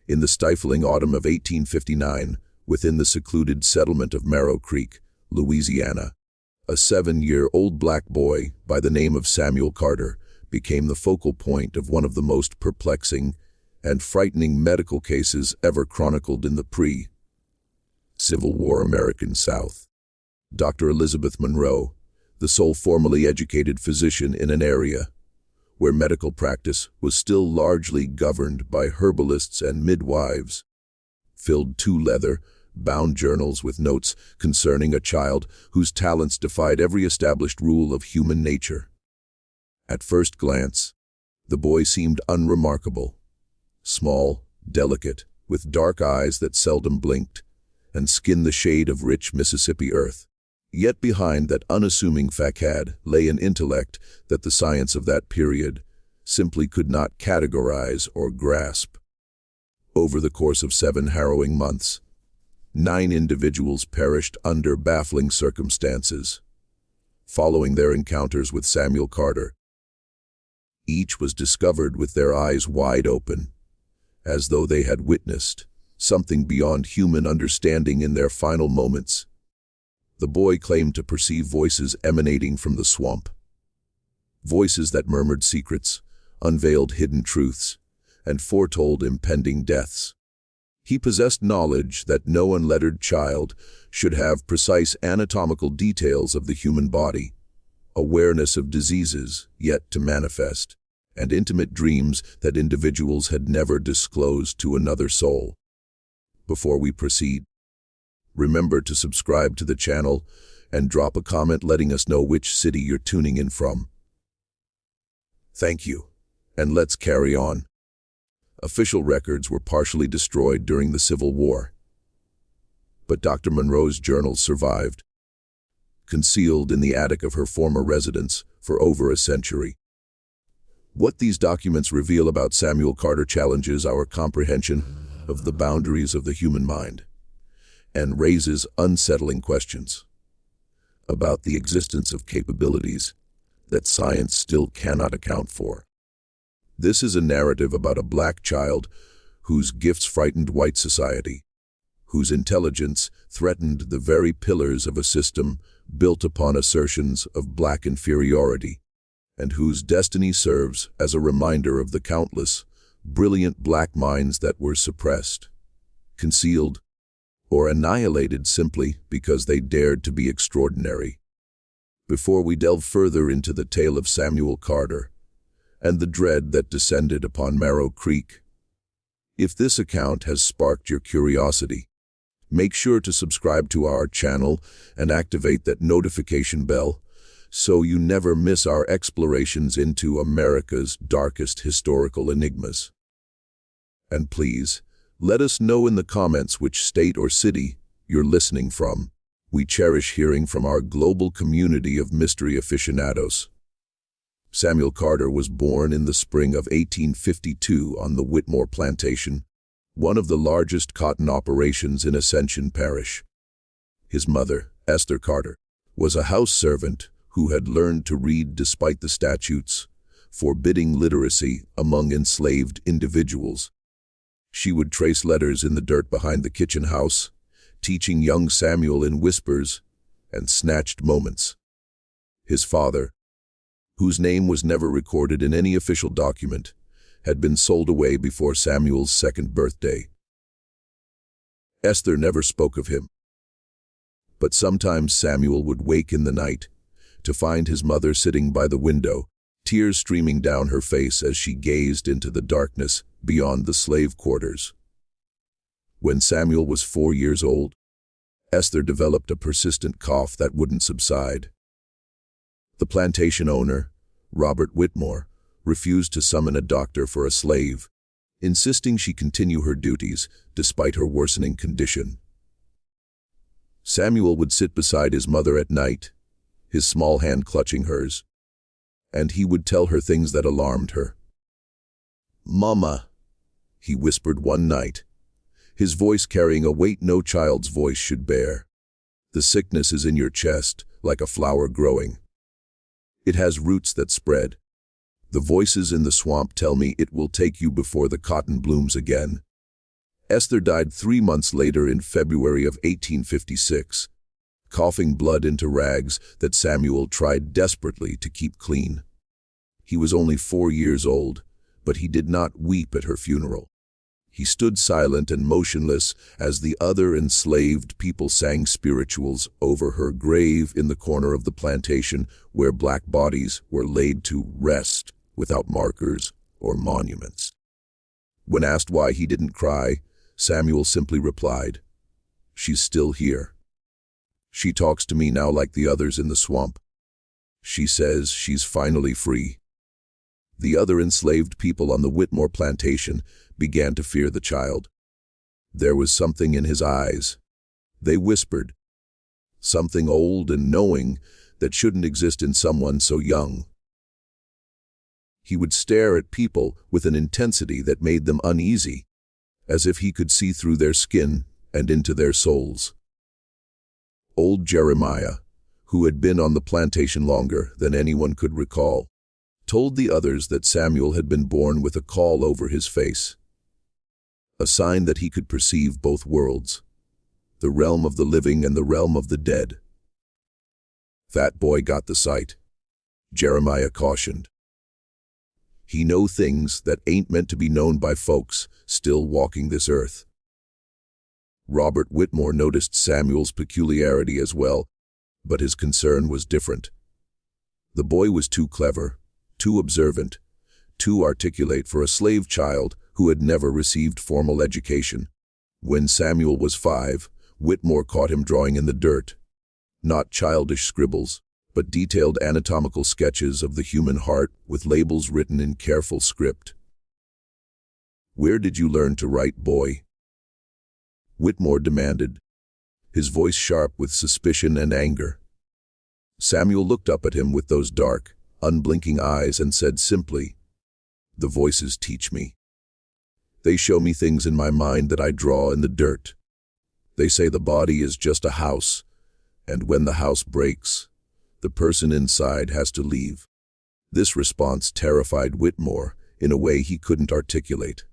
In the stifling autumn of 1859, within the secluded settlement of Monroe Creek, Louisiana, a 7-year-old black boy by the name of Samuel Carter became the focal point of one of the most perplexing and frightening medical cases ever chronicled in the pre-Civil War American South. Dr. Elizabeth Monroe, the sole formally educated physician in an area where medical practice was still largely governed by herbalists and midwives, filled 2 leather-bound journals with notes concerning a child whose talents defied every established rule of human nature. At first glance, the boy seemed unremarkable. Small, delicate, with dark eyes that seldom blinked, and skin the shade of rich Mississippi earth. Yet behind that unassuming facade lay an intellect that the science of that period simply could not categorize or grasp. Over the course of 7 harrowing months, 9 individuals perished under baffling circumstances, following their encounters with Samuel Carter. Each was discovered with their eyes wide open, as though they had witnessed something beyond human understanding in their final moments. The boy claimed to perceive voices emanating from the swamp. Voices that murmured secrets, unveiled hidden truths, and foretold impending deaths. He possessed knowledge that no unlettered child should have: precise anatomical details of the human body, awareness of diseases yet to manifest, and intimate dreams that individuals had never disclosed to another soul. Before we proceed, remember to subscribe to the channel and drop a comment letting us know which city you're tuning in from. Thank you, and let's carry on. Official records were partially destroyed during the Civil War, but Dr. Monroe's journals survived, concealed in the attic of her former residence for over a century. What these documents reveal about Samuel Carter challenges our comprehension of the boundaries of the human mind, and raises unsettling questions about the existence of capabilities that science still cannot account for. This is a narrative about a black child whose gifts frightened white society, whose intelligence threatened the very pillars of a system built upon assertions of black inferiority, and whose destiny serves as a reminder of the countless, brilliant black minds that were suppressed, concealed, or annihilated simply because they dared to be extraordinary. Before we delve further into the tale of Samuel Carter and the dread that descended upon Monroe Creek, if this account has sparked your curiosity, make sure to subscribe to our channel and activate that notification bell so you never miss our explorations into America's darkest historical enigmas. And please, let us know in the comments which state or city you're listening from. We cherish hearing from our global community of mystery aficionados. Samuel Carter was born in the spring of 1852 on the Whitmore Plantation, one of the largest cotton operations in Ascension Parish. His mother, Esther Carter, was a house servant who had learned to read despite the statutes forbidding literacy among enslaved individuals. She would trace letters in the dirt behind the kitchen house, teaching young Samuel in whispers and snatched moments. His father, whose name was never recorded in any official document, had been sold away before Samuel's 2nd birthday. Esther never spoke of him, but sometimes Samuel would wake in the night to find his mother sitting by the window, tears streaming down her face as she gazed into the darkness beyond the slave quarters. When Samuel was 4 years old, Esther developed a persistent cough that wouldn't subside. The plantation owner, Robert Whitmore, refused to summon a doctor for a slave, insisting she continue her duties despite her worsening condition. Samuel would sit beside his mother at night, his small hand clutching hers, and he would tell her things that alarmed her. "Mama," he whispered one night, his voice carrying a weight no child's voice should bear. "The sickness is in your chest, like a flower growing. It has roots that spread. The voices in the swamp tell me it will take you before the cotton blooms again. Esther died 3 months later in February of 1856, coughing blood into rags that Samuel tried desperately to keep clean. He was only 4 years old, but he did not weep at her funeral. He stood silent and motionless as the other enslaved people sang spirituals over her grave in the corner of the plantation where black bodies were laid to rest without markers or monuments. When asked why he didn't cry, Samuel simply replied, "She's still here. She talks to me now like the others in the swamp. She says she's finally free." The other enslaved people on the Whitmore plantation began to fear the child. There was something in his eyes. They whispered, something old and knowing that shouldn't exist in someone so young. He would stare at people with an intensity that made them uneasy, as if he could see through their skin and into their souls. Old Jeremiah, who had been on the plantation longer than anyone could recall, told the others that Samuel had been born with a caul over his face, a sign that he could perceive both worlds, the realm of the living and the realm of the dead. "That boy got the sight," Jeremiah cautioned. "He know things that ain't meant to be known by folks still walking this earth." Robert Whitmore noticed Samuel's peculiarity as well, but his concern was different. The boy was too clever, too observant, too articulate for a slave child who had never received formal education. When Samuel was 5, Whitmore caught him drawing in the dirt. Not childish scribbles, but detailed anatomical sketches of the human heart with labels written in careful script. "Where did you learn to write, boy?" Whitmore demanded, his voice sharp with suspicion and anger. Samuel looked up at him with those dark, unblinking eyes and said simply, "The voices teach me. They show me things in my mind that I draw in the dirt. They say the body is just a house, and when the house breaks, the person inside has to leave." This response terrified Whitmore in a way he couldn't articulate.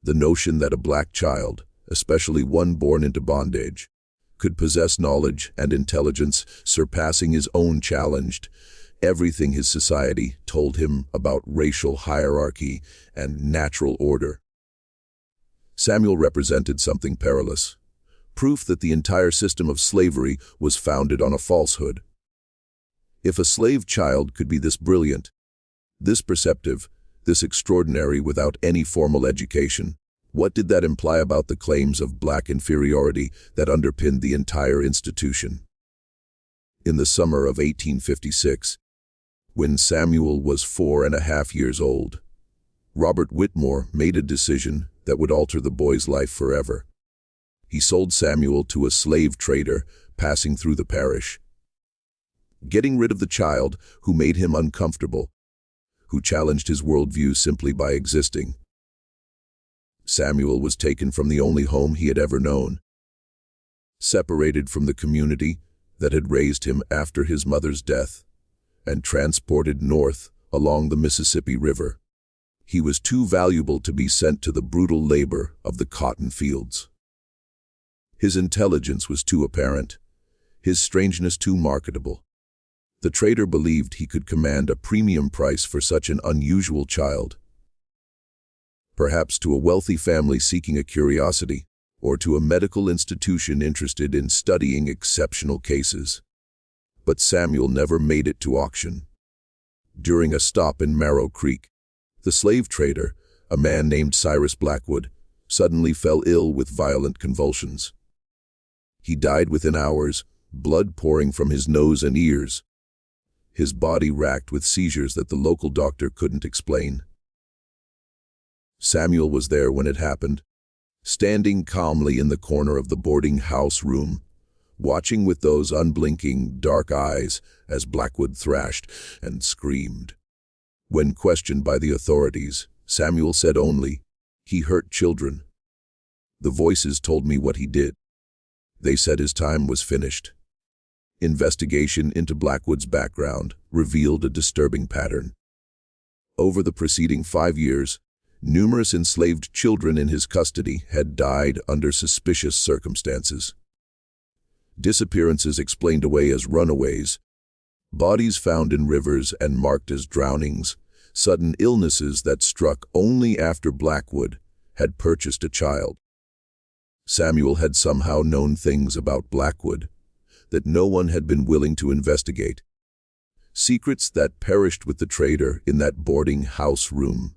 The notion that a black child, especially one born into bondage, could possess knowledge and intelligence surpassing his own challenged everything his society told him about racial hierarchy and natural order. Samuel represented something perilous, proof that the entire system of slavery was founded on a falsehood. If a slave child could be this brilliant, this perceptive, this extraordinary without any formal education, what did that imply about the claims of black inferiority that underpinned the entire institution? In the summer of 1856, when Samuel was 4.5 years old, Robert Whitmore made a decision that would alter the boy's life forever. He sold Samuel to a slave trader passing through the parish, getting rid of the child who made him uncomfortable, who challenged his worldview simply by existing. Samuel was taken from the only home he had ever known, separated from the community that had raised him after his mother's death, and transported north along the Mississippi River. He was too valuable to be sent to the brutal labor of the cotton fields. His intelligence was too apparent, his strangeness too marketable. The trader believed he could command a premium price for such an unusual child. Perhaps to a wealthy family seeking a curiosity, or to a medical institution interested in studying exceptional cases. But Samuel never made it to auction. During a stop in Monroe Creek, the slave trader, a man named Cyrus Blackwood, suddenly fell ill with violent convulsions. He died within hours, blood pouring from his nose and ears, his body racked with seizures that the local doctor couldn't explain. Samuel was there when it happened, standing calmly in the corner of the boarding house room, watching with those unblinking, dark eyes as Blackwood thrashed and screamed. When questioned by the authorities, Samuel said only, "He hurt children. The voices told me what he did. They said his time was finished." Investigation into Blackwood's background revealed a disturbing pattern. Over the preceding 5 years, Numerous enslaved children in his custody had died under suspicious circumstances. Disappearances explained away as runaways, bodies found in rivers and marked as drownings, sudden illnesses that struck only after Blackwood had purchased a child. Samuel had somehow known things about Blackwood that no one had been willing to investigate. Secrets that perished with the trader in that boarding house room.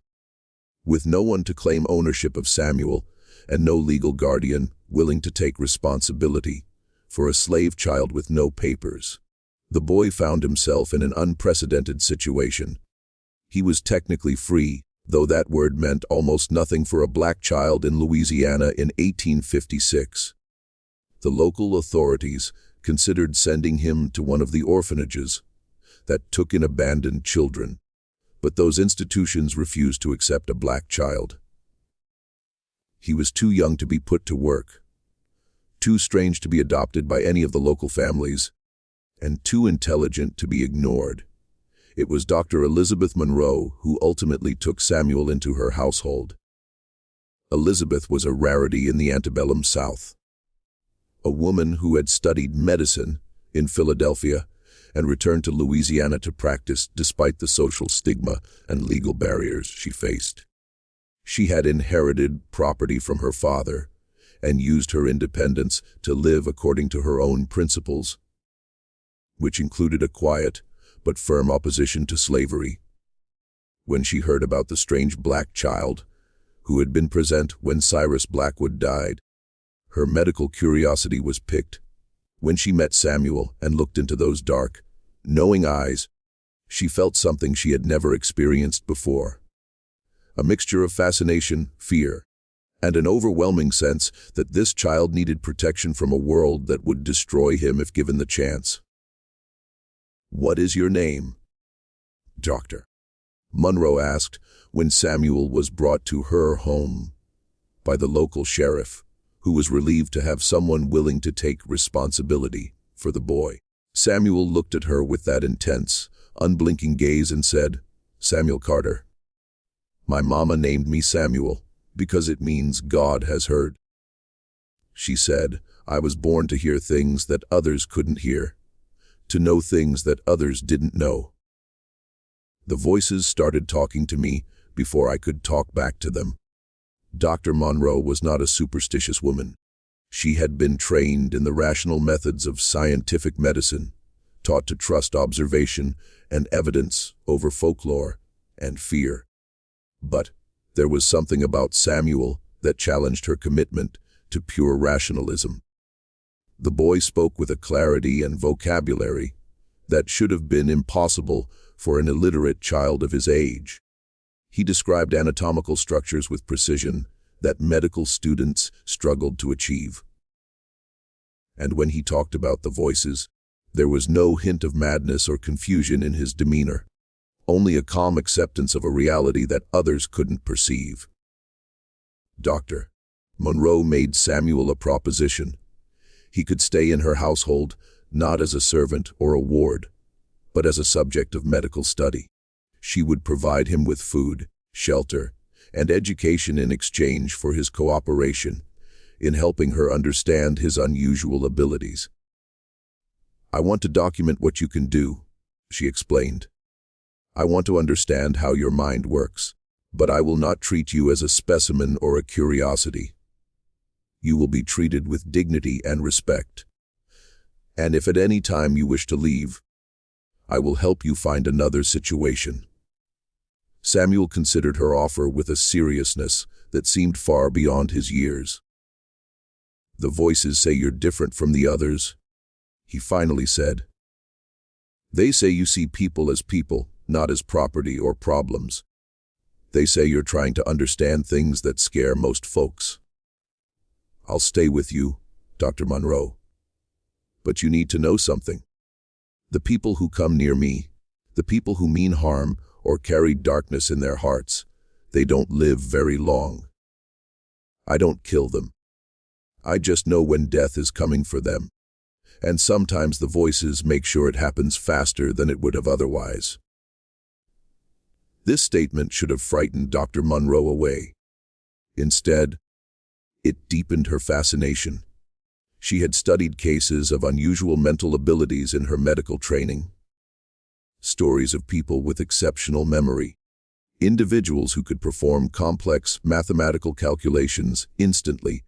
With no one to claim ownership of Samuel and no legal guardian willing to take responsibility for a slave child with no papers, the boy found himself in an unprecedented situation. He was technically free, though that word meant almost nothing for a black child in Louisiana in 1856. The local authorities considered sending him to one of the orphanages that took in abandoned children, but those institutions refused to accept a black child. He was too young to be put to work, too strange to be adopted by any of the local families, and too intelligent to be ignored. It was Dr. Elizabeth Monroe who ultimately took Samuel into her household. Elizabeth was a rarity in the Antebellum South. A woman who had studied medicine in Philadelphia and returned to Louisiana to practice despite the social stigma and legal barriers she faced. She had inherited property from her father and used her independence to live according to her own principles, which included a quiet but firm opposition to slavery. When she heard about the strange black child who had been present when Cyrus Blackwood died, her medical curiosity was piqued. When she met Samuel and looked into those dark, knowing eyes, she felt something she had never experienced before. A mixture of fascination, fear, and an overwhelming sense that this child needed protection from a world that would destroy him if given the chance. "What is your name?" Dr. Monroe asked when Samuel was brought to her home by the local sheriff, who was relieved to have someone willing to take responsibility for the boy. Samuel looked at her with that intense, unblinking gaze and said, "Samuel Carter. My mama named me Samuel because it means God has heard. She said I was born to hear things that others couldn't hear, to know things that others didn't know." The voices started talking to me before I could talk back to them. Dr. Monroe was not a superstitious woman. She had been trained in the rational methods of scientific medicine, taught to trust observation and evidence over folklore and fear. But there was something about Samuel that challenged her commitment to pure rationalism. The boy spoke with a clarity and vocabulary that should have been impossible for an illiterate child of his age. He described anatomical structures with precision that medical students struggled to achieve. And when he talked about the voices, there was no hint of madness or confusion in his demeanor, only a calm acceptance of a reality that others couldn't perceive. Dr. Monroe made Samuel a proposition. He could stay in her household, not as a servant or a ward, but as a subject of medical study. She would provide him with food, shelter, and education in exchange for his cooperation in helping her understand his unusual abilities. "I want to document what you can do," she explained. "I want to understand how your mind works, but I will not treat you as a specimen or a curiosity. You will be treated with dignity and respect. And if at any time you wish to leave, I will help you find another situation." Samuel considered her offer with a seriousness that seemed far beyond his years. "The voices say you're different from the others," he finally said. "They say you see people as people, not as property or problems. They say you're trying to understand things that scare most folks. I'll stay with you, Dr. Monroe. But you need to know something. The people who come near me, the people who mean harm or carry darkness in their hearts, they don't live very long. I don't kill them. I just know when death is coming for them. And sometimes the voices make sure it happens faster than it would have otherwise." This statement should have frightened Dr. Monroe away. Instead, it deepened her fascination. She had studied cases of unusual mental abilities in her medical training. Stories of people with exceptional memory. Individuals who could perform complex mathematical calculations instantly.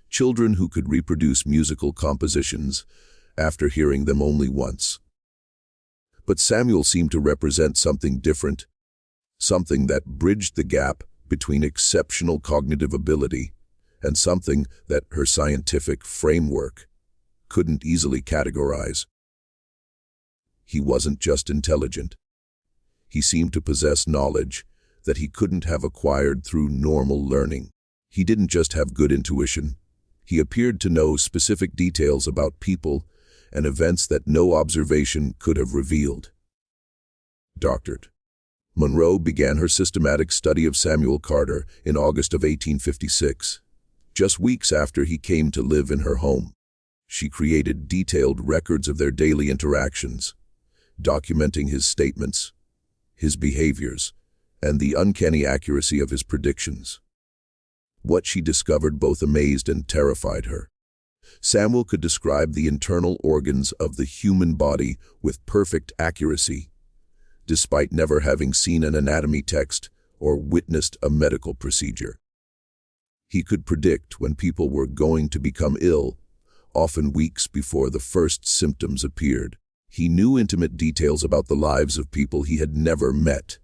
Children who could reproduce musical compositions after hearing them only once. But Samuel seemed to represent something different, something that bridged the gap between exceptional cognitive ability and something that her scientific framework couldn't easily categorize. He wasn't just intelligent. He seemed to possess knowledge that he couldn't have acquired through normal learning. He didn't just have good intuition. He appeared to know specific details about people and events that no observation could have revealed. Dr. Monroe began her systematic study of Samuel Carter in August of 1856, just weeks after he came to live in her home. She created detailed records of their daily interactions, documenting his statements, his behaviors, and the uncanny accuracy of his predictions. What she discovered both amazed and terrified her. Samuel could describe the internal organs of the human body with perfect accuracy, despite never having seen an anatomy text or witnessed a medical procedure. He could predict when people were going to become ill, often weeks before the first symptoms appeared. He knew intimate details about the lives of people he had never met,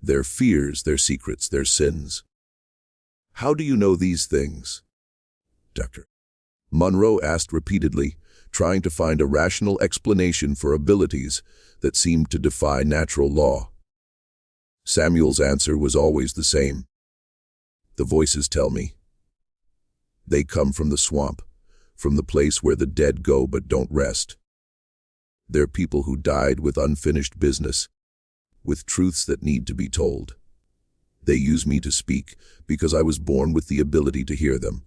their fears, their secrets, their sins. How do you know these things? Dr. Monroe asked repeatedly, trying to find a rational explanation for abilities that seemed to defy natural law. Samuel's answer was always the same. The voices tell me. They come from the swamp, from the place where the dead go but don't rest. They're people who died with unfinished business, with truths that need to be told. They use me to speak because I was born with the ability to hear them.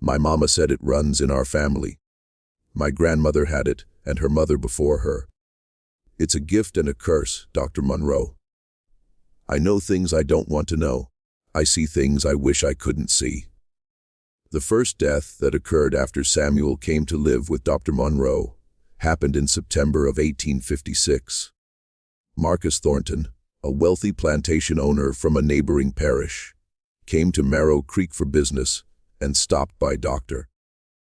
My mama said it runs in our family. My grandmother had it, and her mother before her. It's a gift and a curse, Dr. Monroe. I know things I don't want to know. I see things I wish I couldn't see. The first death that occurred after Samuel came to live with Dr. Monroe happened in September of 1856. Marcus Thornton, a wealthy plantation owner from a neighboring parish, came to Monroe Creek for business and stopped by Dr.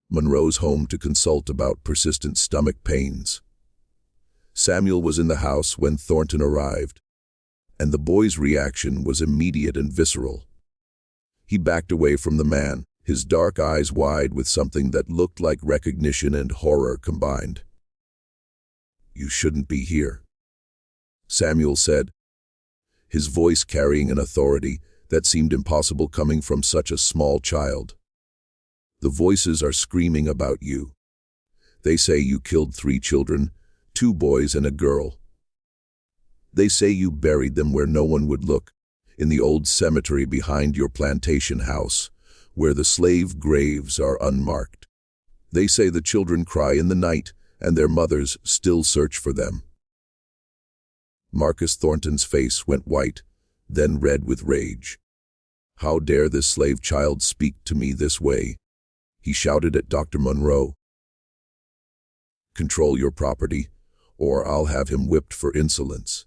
Monroe's home to consult about persistent stomach pains. Samuel was in the house when Thornton arrived, and the boy's reaction was immediate and visceral. He backed away from the man, his dark eyes wide with something that looked like recognition and horror combined. "You shouldn't be here," Samuel said, his voice carrying an authority that seemed impossible coming from such a small child. "The voices are screaming about you. They say you killed 3 children, 2 boys and a girl. They say you buried them where no one would look, in the old cemetery behind your plantation house, where the slave graves are unmarked. They say the children cry in the night, and their mothers still search for them." Marcus Thornton's face went white, then red with rage. "How dare this slave child speak to me this way?" he shouted at Dr. Monroe. "Control your property, or I'll have him whipped for insolence."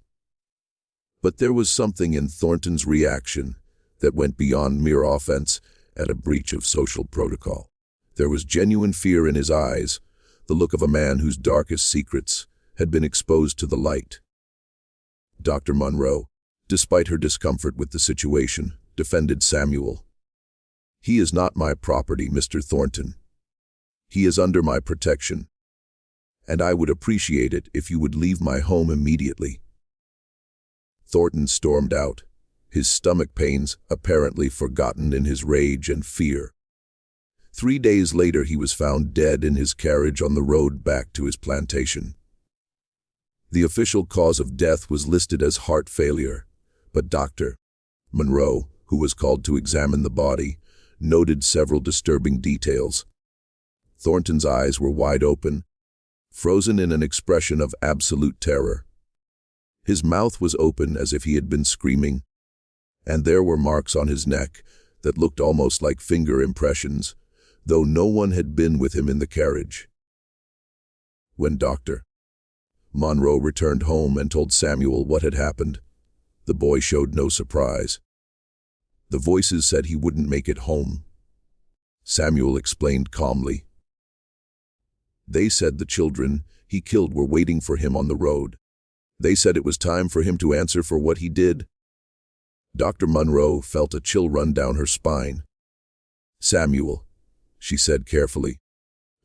But there was something in Thornton's reaction that went beyond mere offense at a breach of social protocol. There was genuine fear in his eyes, the look of a man whose darkest secrets had been exposed to the light. Dr. Monroe, despite her discomfort with the situation, defended Samuel. "He is not my property, Mr. Thornton. He is under my protection, and I would appreciate it if you would leave my home immediately." Thornton stormed out, his stomach pains apparently forgotten in his rage and fear. 3 days later he was found dead in his carriage on the road back to his plantation. The official cause of death was listed as heart failure, but Dr. Monroe, who was called to examine the body, noted several disturbing details. Thornton's eyes were wide open, frozen in an expression of absolute terror. His mouth was open as if he had been screaming, and there were marks on his neck that looked almost like finger impressions, though no one had been with him in the carriage. When Dr. Monroe returned home and told Samuel what had happened, the boy showed no surprise. The voices said he wouldn't make it home. Samuel explained calmly. They said the children he killed were waiting for him on the road. They said it was time for him to answer for what he did. Dr. Monroe felt a chill run down her spine. "Samuel," she said carefully,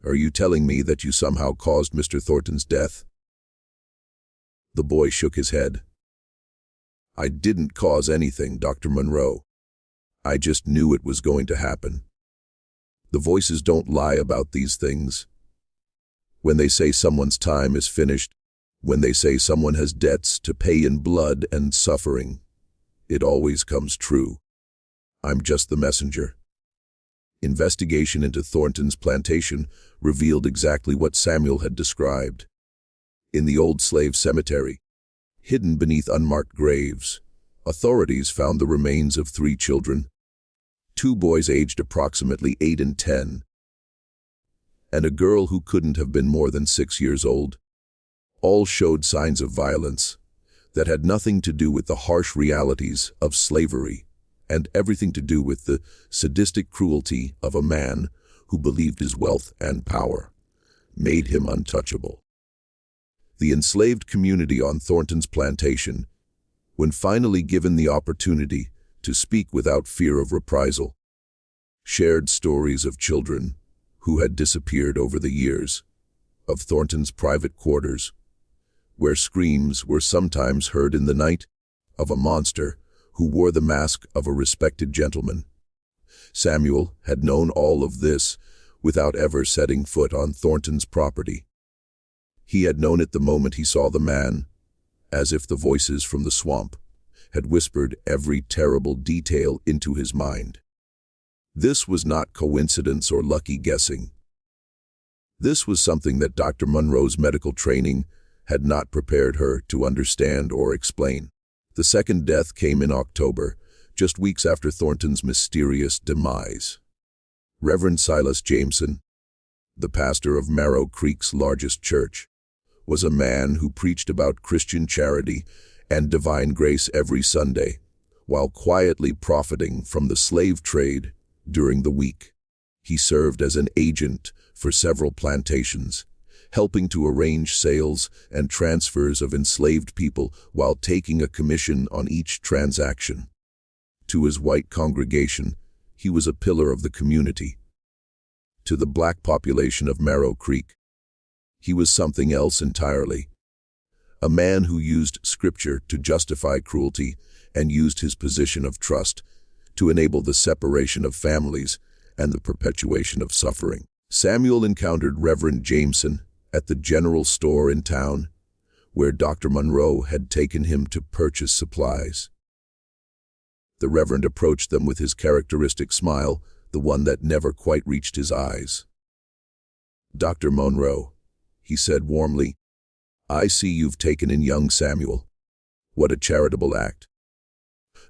"are you telling me that you somehow caused Mr. Thornton's death?" The boy shook his head. "I didn't cause anything, Dr. Monroe. I just knew it was going to happen. The voices don't lie about these things. When they say someone's time is finished, when they say someone has debts to pay in blood and suffering, it always comes true. I'm just the messenger." Investigation into Thornton's plantation revealed exactly what Samuel had described. In the old slave cemetery, hidden beneath unmarked graves, authorities found the remains of 3 children, 2 boys aged approximately 8 and 10, and a girl who couldn't have been more than 6 years old. All showed signs of violence that had nothing to do with the harsh realities of slavery and everything to do with the sadistic cruelty of a man who believed his wealth and power made him untouchable. The enslaved community on Thornton's plantation, when finally given the opportunity to speak without fear of reprisal, shared stories of children who had disappeared over the years, of Thornton's private quarters, where screams were sometimes heard in the night, of a monster who wore the mask of a respected gentleman. Samuel had known all of this without ever setting foot on Thornton's property. He had known it the moment he saw the man, as if the voices from the swamp had whispered every terrible detail into his mind. This was not coincidence or lucky guessing. This was something that Dr. Monroe's medical training had not prepared her to understand or explain. The second death came in October, just weeks after Thornton's mysterious demise. Reverend Silas Jameson, the pastor of Monroe Creek's largest church, was a man who preached about Christian charity and divine grace every Sunday, while quietly profiting from the slave trade during the week. He served as an agent for several plantations, helping to arrange sales and transfers of enslaved people while taking a commission on each transaction. To his white congregation, he was a pillar of the community. To the black population of Monroe Creek, he was something else entirely. A man who used scripture to justify cruelty and used his position of trust to enable the separation of families and the perpetuation of suffering. Samuel encountered Reverend Jameson at the general store in town, where Dr. Monroe had taken him to purchase supplies. The Reverend approached them with his characteristic smile, the one that never quite reached his eyes. "Dr. Monroe," he said warmly, "I see you've taken in young Samuel. What a charitable act.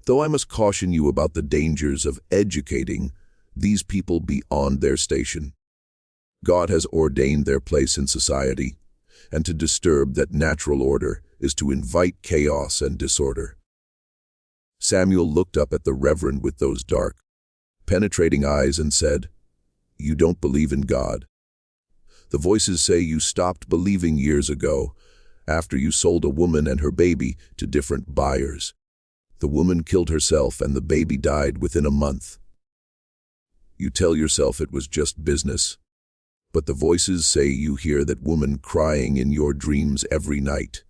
Though I must caution you about the dangers of educating these people beyond their station. God has ordained their place in society, and to disturb that natural order is to invite chaos and disorder." Samuel looked up at the Reverend with those dark, penetrating eyes and said, "You don't believe in God. The voices say you stopped believing years ago, after you sold a woman and her baby to different buyers. The woman killed herself and the baby died within a month. You tell yourself it was just business, but the voices say you hear that woman crying in your dreams every night.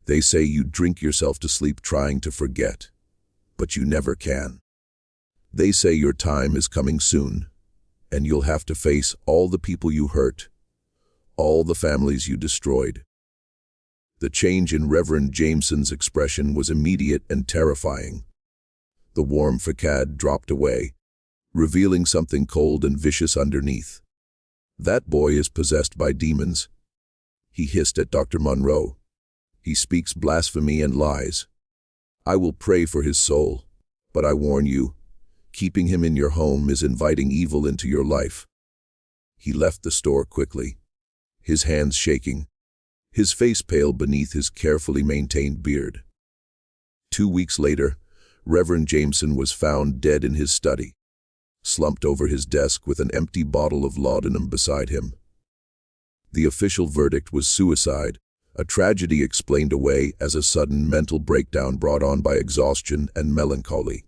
They say you drink yourself to sleep trying to forget, but you never can. They say your time is coming soon, and you'll have to face all the people you hurt, all the families you destroyed." The change in Reverend Jameson's expression was immediate and terrifying. The warm facade dropped away, revealing something cold and vicious underneath. "That boy is possessed by demons," he hissed at Dr. Monroe. He speaks blasphemy and lies. I will pray for his soul, but I warn you, keeping him in your home is inviting evil into your life." He left the store quickly, his hands shaking, his face pale beneath his carefully maintained beard. 2 weeks later, Reverend Jameson was found dead in his study, slumped over his desk with an empty bottle of laudanum beside him. The official verdict was suicide, a tragedy explained away as a sudden mental breakdown brought on by exhaustion and melancholy.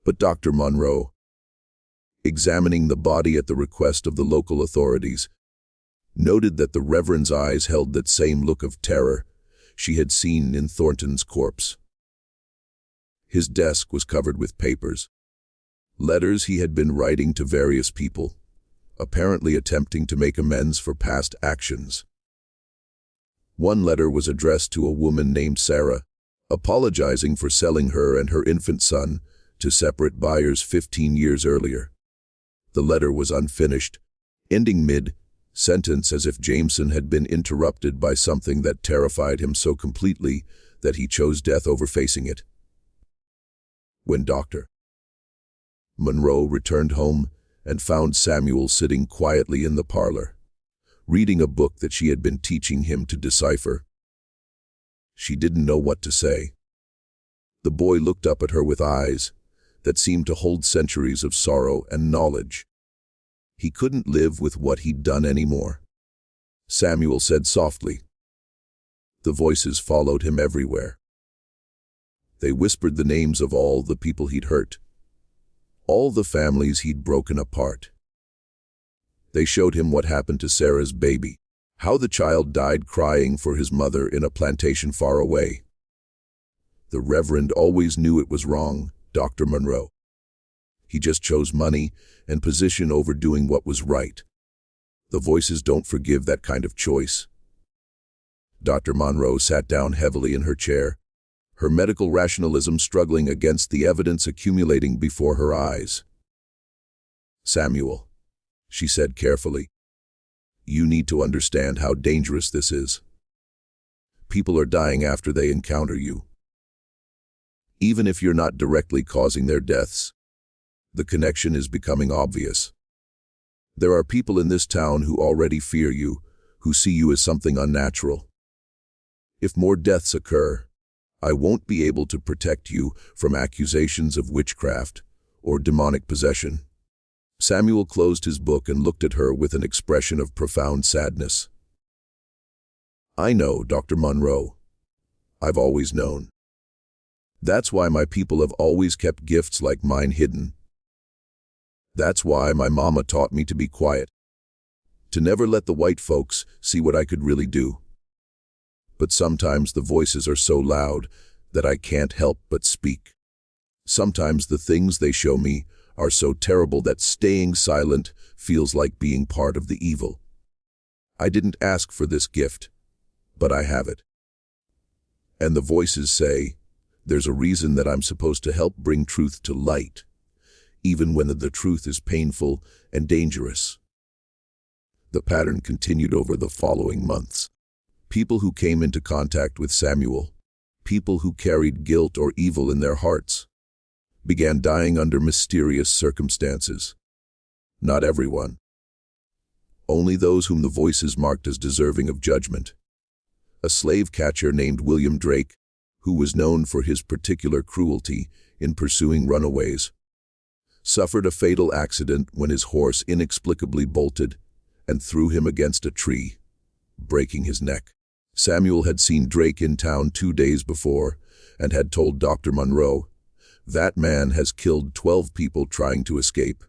But Dr. Monroe, examining the body at the request of the local authorities, noted that the Reverend's eyes held that same look of terror she had seen in Thornton's corpse. His desk was covered with papers, letters he had been writing to various people, apparently attempting to make amends for past actions. One letter was addressed to a woman named Sarah, apologizing for selling her and her infant son to separate buyers 15 years earlier. The letter was unfinished, ending mid-sentence as if Jameson had been interrupted by something that terrified him so completely that he chose death over facing it. When Dr. Monroe returned home and found Samuel sitting quietly in the parlor, reading a book that she had been teaching him to decipher, she didn't know what to say. The boy looked up at her with eyes that seemed to hold centuries of sorrow and knowledge. He couldn't live with what he'd done anymore. Samuel said softly. The voices followed him everywhere. They whispered the names of all the people he'd hurt, all the families he'd broken apart. They showed him what happened to Sarah's baby, how the child died crying for his mother in a plantation far away. The Reverend always knew it was wrong, Dr. Monroe. He just chose money and position over doing what was right. The voices don't forgive that kind of choice. Dr. Monroe sat down heavily in her chair, her medical rationalism struggling against the evidence accumulating before her eyes. "Samuel," she said carefully, "you need to understand how dangerous this is. People are dying after they encounter you. Even if you're not directly causing their deaths, the connection is becoming obvious. There are people in this town who already fear you, who see you as something unnatural. If more deaths occur, I won't be able to protect you from accusations of witchcraft or demonic possession." Samuel closed his book and looked at her with an expression of profound sadness. "I know, Dr. Monroe. I've always known. That's why my people have always kept gifts like mine hidden. That's why my mama taught me to be quiet, to never let the white folks see what I could really do. But sometimes the voices are so loud that I can't help but speak. Sometimes the things they show me are so terrible that staying silent feels like being part of the evil. I didn't ask for this gift, but I have it. And the voices say, there's a reason that I'm supposed to help bring truth to light, even when the truth is painful and dangerous." The pattern continued over the following months. People who came into contact with Samuel, people who carried guilt or evil in their hearts, began dying under mysterious circumstances. Not everyone. Only those whom the voices marked as deserving of judgment. A slave catcher named William Drake, who was known for his particular cruelty in pursuing runaways, suffered a fatal accident when his horse inexplicably bolted and threw him against a tree, breaking his neck. Samuel had seen Drake in town 2 days before and had told Dr. Monroe, "That man has killed 12 people trying to escape.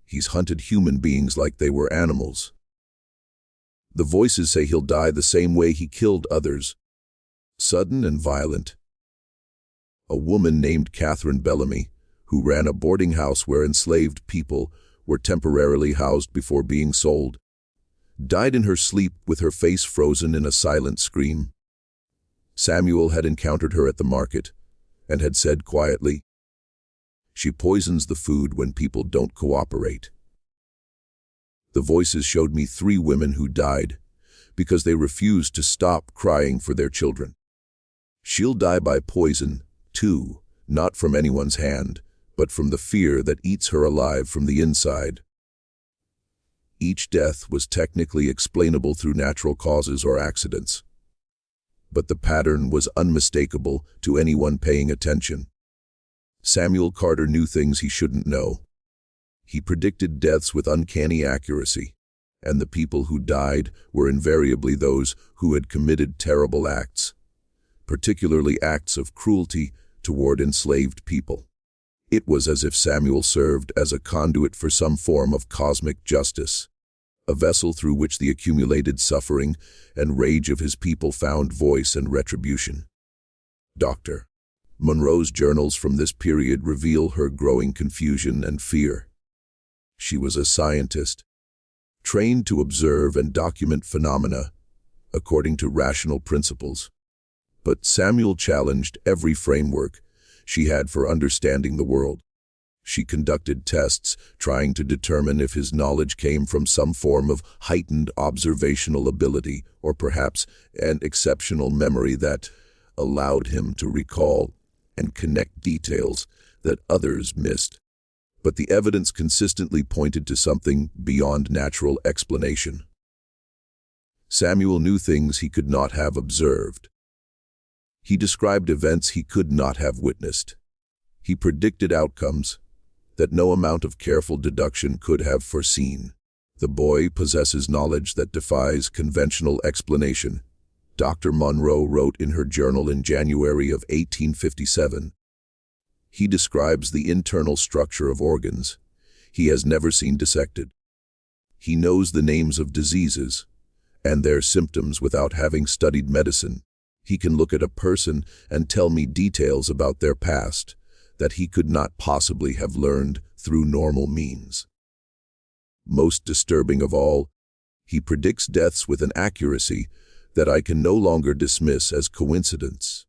He's hunted human beings like they were animals. The voices say he'll die the same way he killed others, sudden and violent." A woman named Catherine Bellamy, who ran a boarding house where enslaved people were temporarily housed before being sold, died in her sleep with her face frozen in a silent scream. Samuel had encountered her at the market and had said quietly, "She poisons the food when people don't cooperate." The voices showed me 3 women who died because they refuse to stop crying for their children. She'll die by poison, too, not from anyone's hand, but from the fear that eats her alive from the inside. Each death was technically explainable through natural causes or accidents, but the pattern was unmistakable to anyone paying attention. Samuel Carter knew things he shouldn't know. He predicted deaths with uncanny accuracy, and the people who died were invariably those who had committed terrible acts, particularly acts of cruelty toward enslaved people. It was as if Samuel served as a conduit for some form of cosmic justice, a vessel through which the accumulated suffering and rage of his people found voice and retribution. Dr. Monroe's journals from this period reveal her growing confusion and fear. She was a scientist, trained to observe and document phenomena according to rational principles. But Samuel challenged every framework she had for understanding the world. She conducted tests trying to determine if his knowledge came from some form of heightened observational ability or perhaps an exceptional memory that allowed him to recall and connect details that others missed. But the evidence consistently pointed to something beyond natural explanation. Samuel knew things he could not have observed. He described events he could not have witnessed. He predicted outcomes that no amount of careful deduction could have foreseen. The boy possesses knowledge that defies conventional explanation, Dr. Monroe wrote in her journal in January of 1857. He describes the internal structure of organs he has never seen dissected. He knows the names of diseases and their symptoms without having studied medicine. He can look at a person and tell me details about their past that he could not possibly have learned through normal means. Most disturbing of all, he predicts deaths with an accuracy that I can no longer dismiss as coincidence.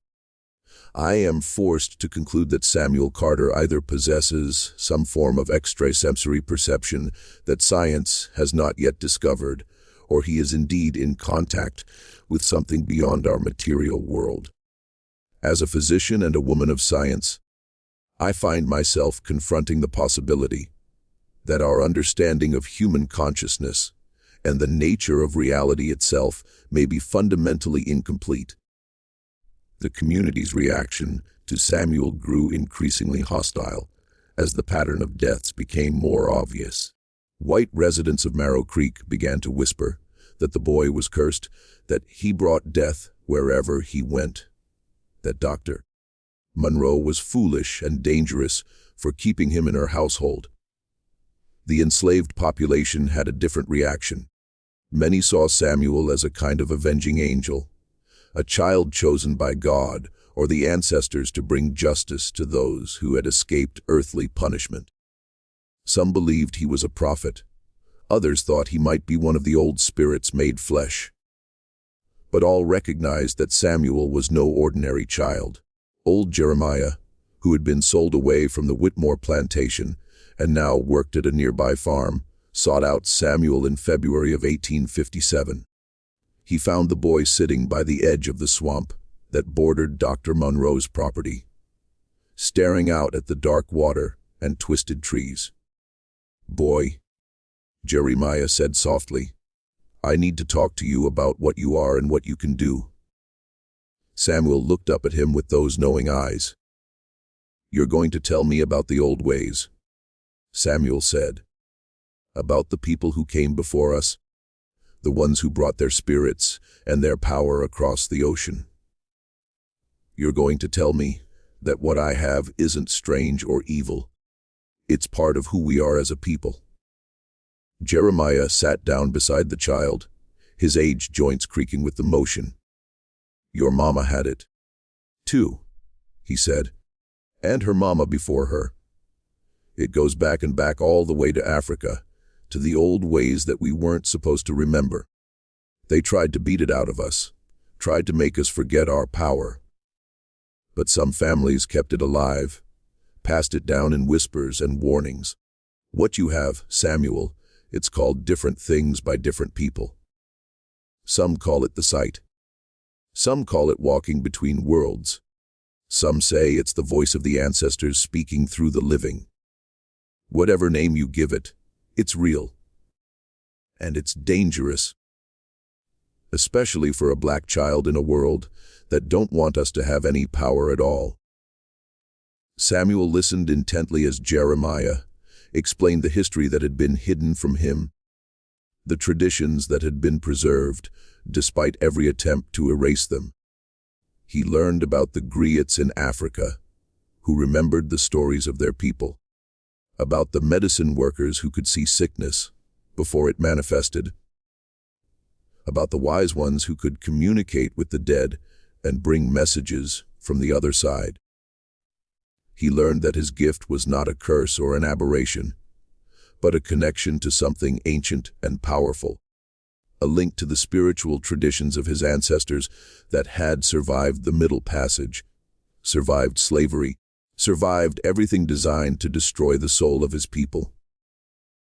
I am forced to conclude that Samuel Carter either possesses some form of extrasensory perception that science has not yet discovered, or he is indeed in contact with something beyond our material world. As a physician and a woman of science, I find myself confronting the possibility that our understanding of human consciousness and the nature of reality itself may be fundamentally incomplete. The community's reaction to Samuel grew increasingly hostile as the pattern of deaths became more obvious. White residents of Monroe Creek began to whisper that the boy was cursed, that he brought death wherever he went, that Dr. Monroe was foolish and dangerous for keeping him in her household. The enslaved population had a different reaction. Many saw Samuel as a kind of avenging angel, a child chosen by God or the ancestors to bring justice to those who had escaped earthly punishment. Some believed he was a prophet. Others thought he might be one of the old spirits made flesh. But all recognized that Samuel was no ordinary child. Old Jeremiah, who had been sold away from the Whitmore plantation and now worked at a nearby farm, sought out Samuel in February of 1857. He found the boy sitting by the edge of the swamp that bordered Dr. Monroe's property, staring out at the dark water and twisted trees. "Boy," Jeremiah said softly, "I need to talk to you about what you are and what you can do." Samuel looked up at him with those knowing eyes. "You're going to tell me about the old ways," Samuel said. "About the people who came before us, the ones who brought their spirits and their power across the ocean. You're going to tell me that what I have isn't strange or evil. It's part of who we are as a people." Jeremiah sat down beside the child, his aged joints creaking with the motion. "Your mama had it, too," he said, "and her mama before her. It goes back and back all the way to Africa, to the old ways that we weren't supposed to remember. They tried to beat it out of us, tried to make us forget our power. But some families kept it alive, passed it down in whispers and warnings. What you have, Samuel, it's called different things by different people. Some call it the sight. Some call it walking between worlds. Some say it's the voice of the ancestors speaking through the living. Whatever name you give it, it's real. And it's dangerous. Especially for a black child in a world that don't want us to have any power at all. Samuel listened intently as Jeremiah explained the history that had been hidden from him, the traditions that had been preserved, despite every attempt to erase them. He learned about the griots in Africa, who remembered the stories of their people, about the medicine workers who could see sickness before it manifested, about the wise ones who could communicate with the dead and bring messages from the other side. He learned that his gift was not a curse or an aberration, but a connection to something ancient and powerful, a link to the spiritual traditions of his ancestors that had survived the Middle Passage, survived slavery, survived everything designed to destroy the soul of his people.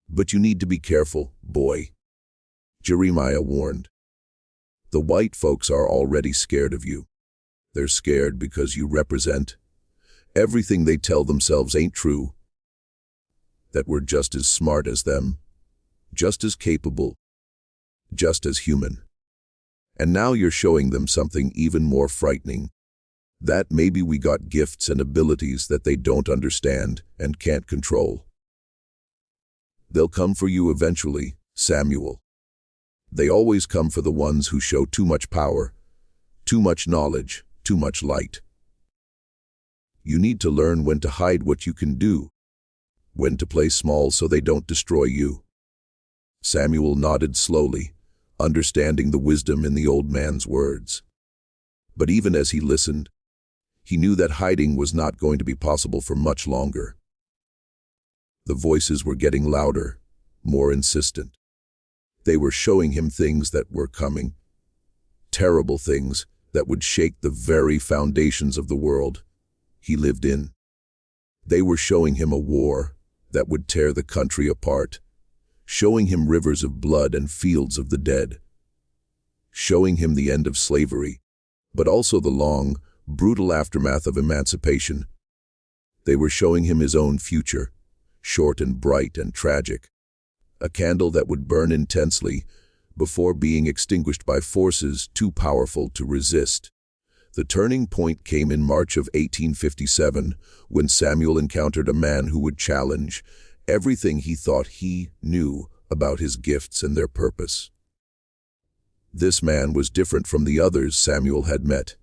But you need to be careful, boy, Jeremiah warned. The white folks are already scared of you. They're scared because you represent everything they tell themselves ain't true, that we're just as smart as them, just as capable, just as human. And now you're showing them something even more frightening, that maybe we got gifts and abilities that they don't understand and can't control. They'll come for you eventually, Samuel. They always come for the ones who show too much power, too much knowledge, too much light. You need to learn when to hide what you can do, when to play small so they don't destroy you. Samuel nodded slowly, understanding the wisdom in the old man's words. But even as he listened, he knew that hiding was not going to be possible for much longer. The voices were getting louder, more insistent. They were showing him things that were coming, terrible things that would shake the very foundations of the world he lived in. They were showing him a war that would tear the country apart, showing him rivers of blood and fields of the dead, showing him the end of slavery, but also the long, brutal aftermath of emancipation. They were showing him his own future, short and bright and tragic, a candle that would burn intensely before being extinguished by forces too powerful to resist. The turning point came in March of 1857, when Samuel encountered a man who would challenge everything he thought he knew about his gifts and their purpose. This man was different from the others Samuel had met.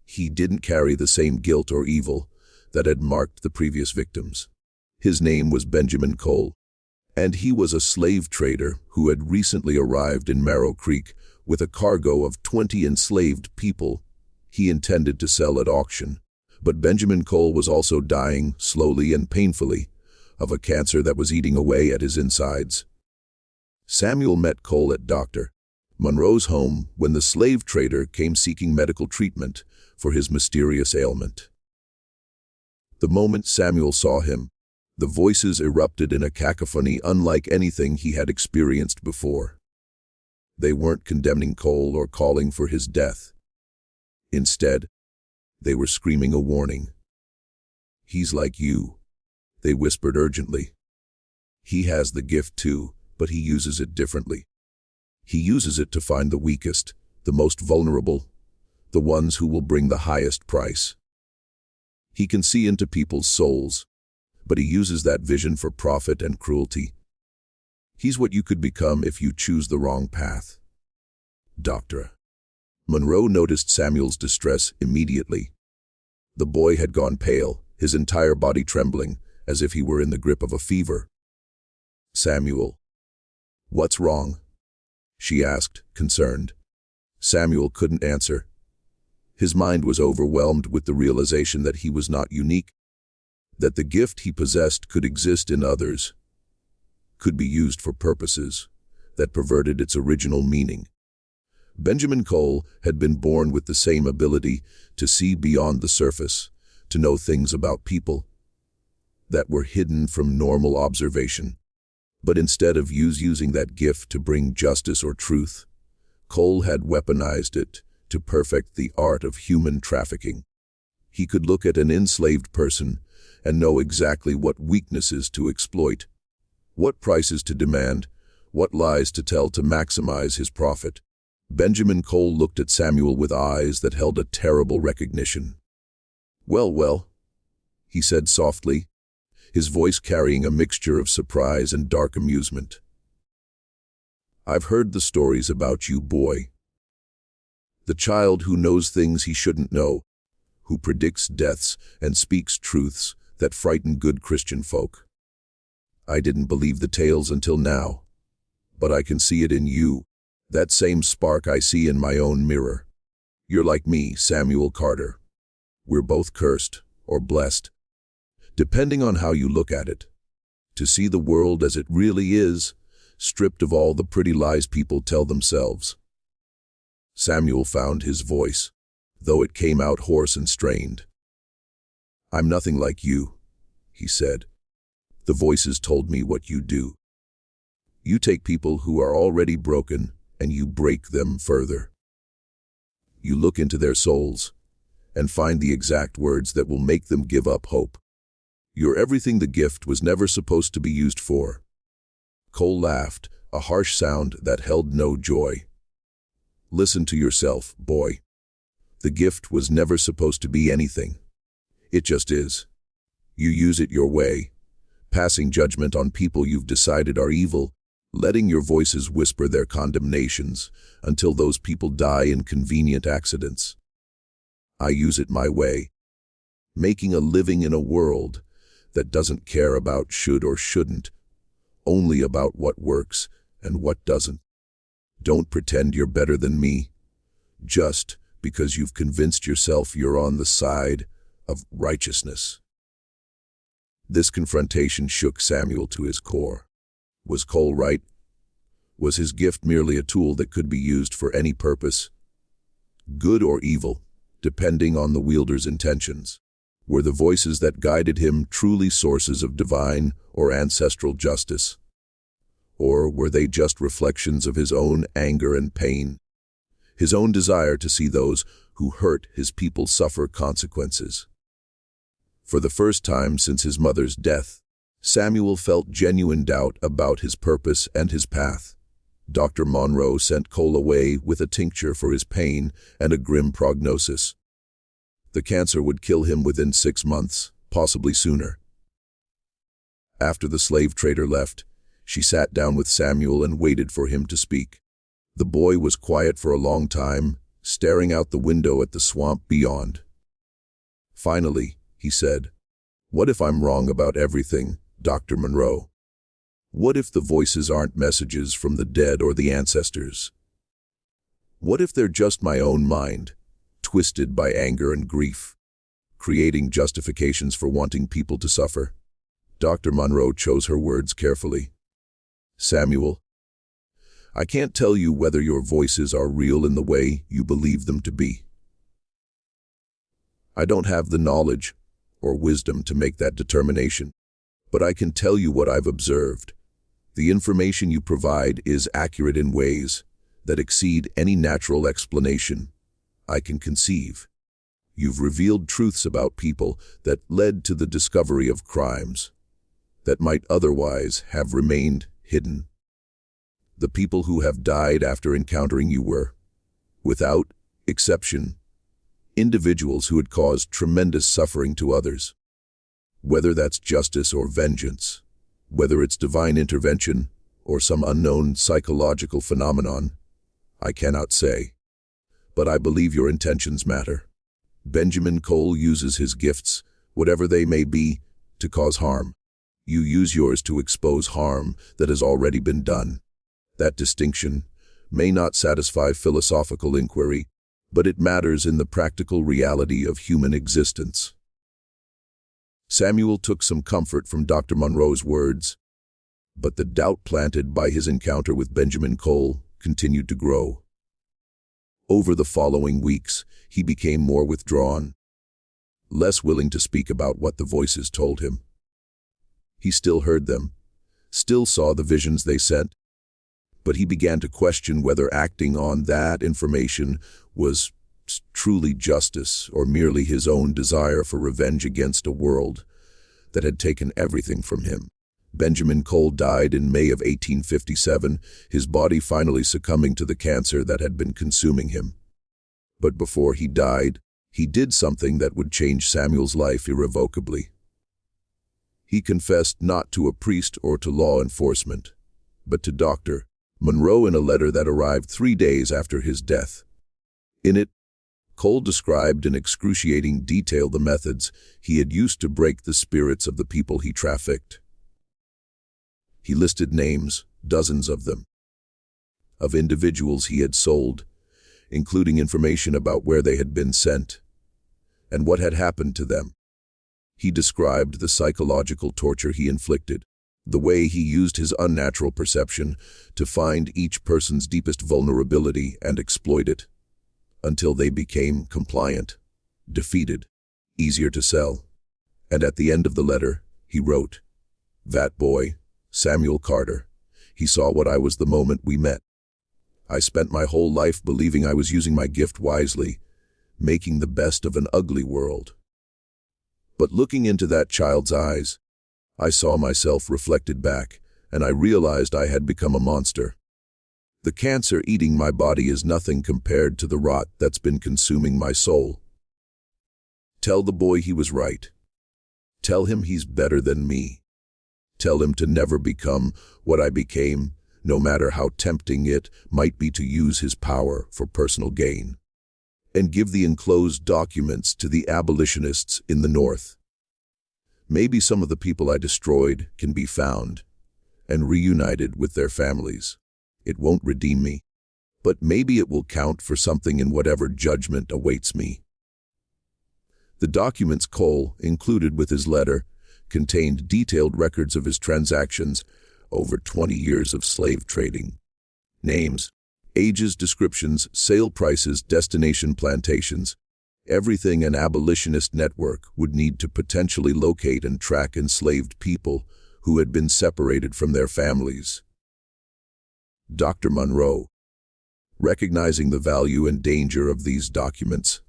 He didn't carry the same guilt or evil that had marked the previous victims. His name was Benjamin Cole, and he was a slave trader who had recently arrived in Monroe Creek with a cargo of 20 enslaved people he intended to sell at auction. But Benjamin Cole was also dying, slowly and painfully, of a cancer that was eating away at his insides. Samuel met Cole at Dr. Monroe's home when the slave trader came seeking medical treatment for his mysterious ailment. The moment Samuel saw him, the voices erupted in a cacophony unlike anything he had experienced before. They weren't condemning Cole or calling for his death. Instead, they were screaming a warning. "He's like you," they whispered urgently. "He has the gift too, but he uses it differently. He uses it to find the weakest, the most vulnerable, the ones who will bring the highest price. He can see into people's souls, but he uses that vision for profit and cruelty. He's what you could become if you choose the wrong path." Dr. Monroe noticed Samuel's distress immediately. The boy had gone pale, his entire body trembling, as if he were in the grip of a fever. "Samuel, what's wrong?" she asked, concerned. Samuel couldn't answer. His mind was overwhelmed with the realization that he was not unique, that the gift he possessed could exist in others, could be used for purposes that perverted its original meaning. Benjamin Cole had been born with the same ability to see beyond the surface, to know things about people that were hidden from normal observation. But instead of using that gift to bring justice or truth, Cole had weaponized it to perfect the art of human trafficking. He could look at an enslaved person and know exactly what weaknesses to exploit, what prices to demand, what lies to tell to maximize his profit. Benjamin Cole looked at Samuel with eyes that held a terrible recognition. "Well, well," he said softly, his voice carrying a mixture of surprise and dark amusement. "I've heard the stories about you, boy. The child who knows things he shouldn't know, who predicts deaths and speaks truths that frighten good Christian folk. I didn't believe the tales until now, but I can see it in you, that same spark I see in my own mirror. You're like me, Samuel Carter. We're both cursed or blessed, depending on how you look at it, to see the world as it really is, stripped of all the pretty lies people tell themselves." Samuel found his voice, though it came out hoarse and strained. "I'm nothing like you," he said. "The voices told me what you do. You take people who are already broken and you break them further. You look into their souls and find the exact words that will make them give up hope. You're everything the gift was never supposed to be used for." Cole laughed, a harsh sound that held no joy. "Listen to yourself, boy. The gift was never supposed to be anything. It just is. You use it your way, passing judgment on people you've decided are evil, letting your voices whisper their condemnations until those people die in convenient accidents. I use it my way, making a living in a world that doesn't care about should or shouldn't, only about what works and what doesn't. Don't pretend you're better than me, just because you've convinced yourself you're on the side of righteousness." This confrontation shook Samuel to his core. Was Cole right? Was his gift merely a tool that could be used for any purpose, good or evil, depending on the wielder's intentions? Were the voices that guided him truly sources of divine or ancestral justice? Or were they just reflections of his own anger and pain, his own desire to see those who hurt his people suffer consequences? For the first time since his mother's death, Samuel felt genuine doubt about his purpose and his path. Dr. Monroe sent Cole away with a tincture for his pain and a grim prognosis. The cancer would kill him within 6 months, possibly sooner. After the slave trader left, she sat down with Samuel and waited for him to speak. The boy was quiet for a long time, staring out the window at the swamp beyond. Finally, he said, "What if I'm wrong about everything, Dr. Monroe? What if the voices aren't messages from the dead or the ancestors? What if they're just my own mind, twisted by anger and grief, creating justifications for wanting people to suffer?" Dr. Monroe chose her words carefully. "Samuel, I can't tell you whether your voices are real in the way you believe them to be. I don't have the knowledge or wisdom to make that determination, but I can tell you what I've observed. The information you provide is accurate in ways that exceed any natural explanation I can conceive. You've revealed truths about people that led to the discovery of crimes that might otherwise have remained hidden. The people who have died after encountering you were, without exception, individuals who had caused tremendous suffering to others. Whether that's justice or vengeance, whether it's divine intervention or some unknown psychological phenomenon, I cannot say. But I believe your intentions matter. Benjamin Cole uses his gifts, whatever they may be, to cause harm. You use yours to expose harm that has already been done. That distinction may not satisfy philosophical inquiry, but it matters in the practical reality of human existence." Samuel took some comfort from Dr. Monroe's words, but the doubt planted by his encounter with Benjamin Cole continued to grow. Over the following weeks, he became more withdrawn, less willing to speak about what the voices told him. He still heard them, still saw the visions they sent, But he began to question whether acting on that information was truly justice or merely his own desire for revenge against a world that had taken everything from him. Benjamin Cole died in May of 1857, his body finally succumbing to the cancer that had been consuming him. But before he died, he did something that would change Samuel's life irrevocably. He confessed not to a priest or to law enforcement, but to Dr. Monroe in a letter that arrived 3 days after his death. In it, Cole described in excruciating detail the methods he had used to break the spirits of the people he trafficked. He listed names, dozens of them, of individuals he had sold, including information about where they had been sent and what had happened to them. He described the psychological torture he inflicted, the way he used his unnatural perception to find each person's deepest vulnerability and exploit it, until they became compliant, defeated, easier to sell. And at the end of the letter, he wrote, "That boy, Samuel Carter, he saw what I was the moment we met. I spent my whole life believing I was using my gift wisely, making the best of an ugly world. But looking into that child's eyes, I saw myself reflected back, and I realized I had become a monster. The cancer eating my body is nothing compared to the rot that's been consuming my soul. Tell the boy he was right. Tell him he's better than me. Tell him to never become what I became, no matter how tempting it might be to use his power for personal gain. And give the enclosed documents to the abolitionists in the North. Maybe some of the people I destroyed can be found and reunited with their families. It won't redeem me, but maybe it will count for something in whatever judgment awaits me." The documents Cole included with his letter contained detailed records of his transactions over 20 years of slave trading. Names, ages, descriptions, sale prices, destination plantations, everything an abolitionist network would need to potentially locate and track enslaved people who had been separated from their families. Dr. Monroe, recognizing the value and danger of these documents,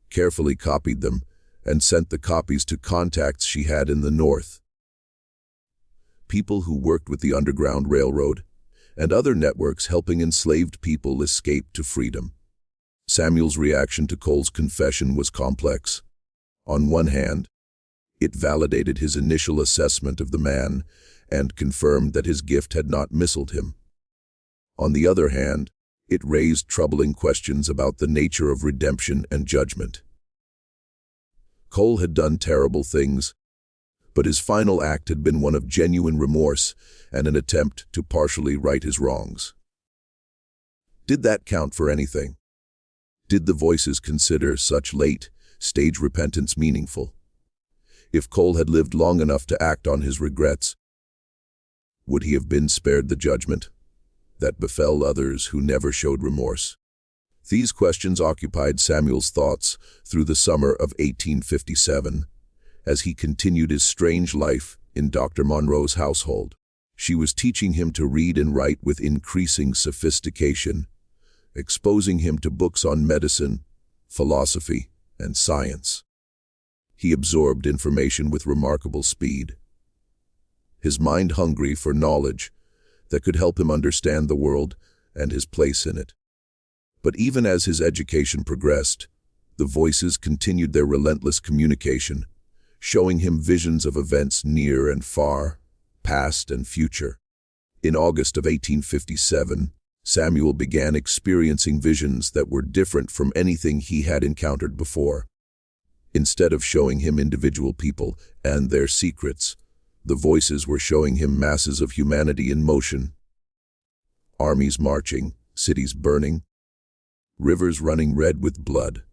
carefully copied them and sent the copies to contacts she had in the North. People who worked with the Underground Railroad and other networks helping enslaved people escape to freedom. Samuel's reaction to Cole's confession was complex. On one hand, it validated his initial assessment of the man and confirmed that his gift had not misled him. On the other hand, it raised troubling questions about the nature of redemption and judgment. Cole had done terrible things, but his final act had been one of genuine remorse and an attempt to partially right his wrongs. Did that count for anything? Did the voices consider such late-stage repentance meaningful? If Cole had lived long enough to act on his regrets, would he have been spared the judgment that befell others who never showed remorse? These questions occupied Samuel's thoughts through the summer of 1857, as he continued his strange life in Dr. Monroe's household. She was teaching him to read and write with increasing sophistication, exposing him to books on medicine, philosophy, and science. He absorbed information with remarkable speed, his mind hungry for knowledge that could help him understand the world and his place in it. But even as his education progressed, the voices continued their relentless communication, showing him visions of events near and far, past and future. In August of 1857, Samuel began experiencing visions that were different from anything he had encountered before. Instead of showing him individual people and their secrets, the voices were showing him masses of humanity in motion. Armies marching, cities burning, rivers running red with blood.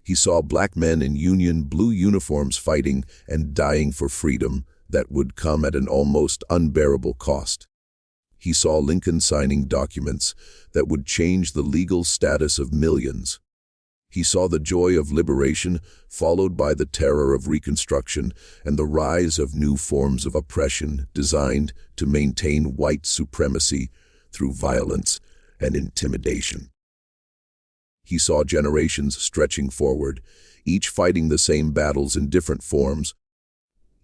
He saw black men in Union blue uniforms fighting and dying for freedom that would come at an almost unbearable cost. He saw Lincoln signing documents that would change the legal status of millions. He saw the joy of liberation followed by the terror of Reconstruction and the rise of new forms of oppression designed to maintain white supremacy through violence and intimidation. He saw generations stretching forward, each fighting the same battles in different forms,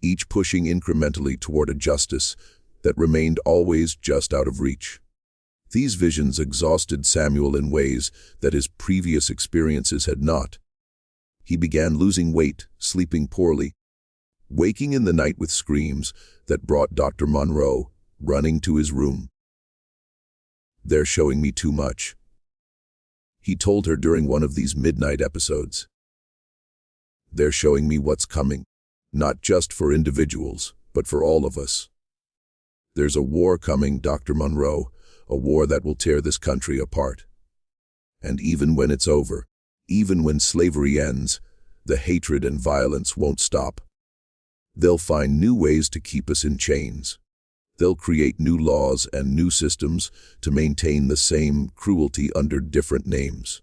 each pushing incrementally toward a justice that remained always just out of reach. These visions exhausted Samuel in ways that his previous experiences had not. He began losing weight, sleeping poorly, waking in the night with screams that brought Dr. Monroe running to his room. "They're showing me too much," he told her during one of these midnight episodes. "They're showing me what's coming, not just for individuals, but for all of us. There's a war coming, Dr. Monroe, a war that will tear this country apart. And even when it's over, even when slavery ends, the hatred and violence won't stop. They'll find new ways to keep us in chains. They'll create new laws and new systems to maintain the same cruelty under different names.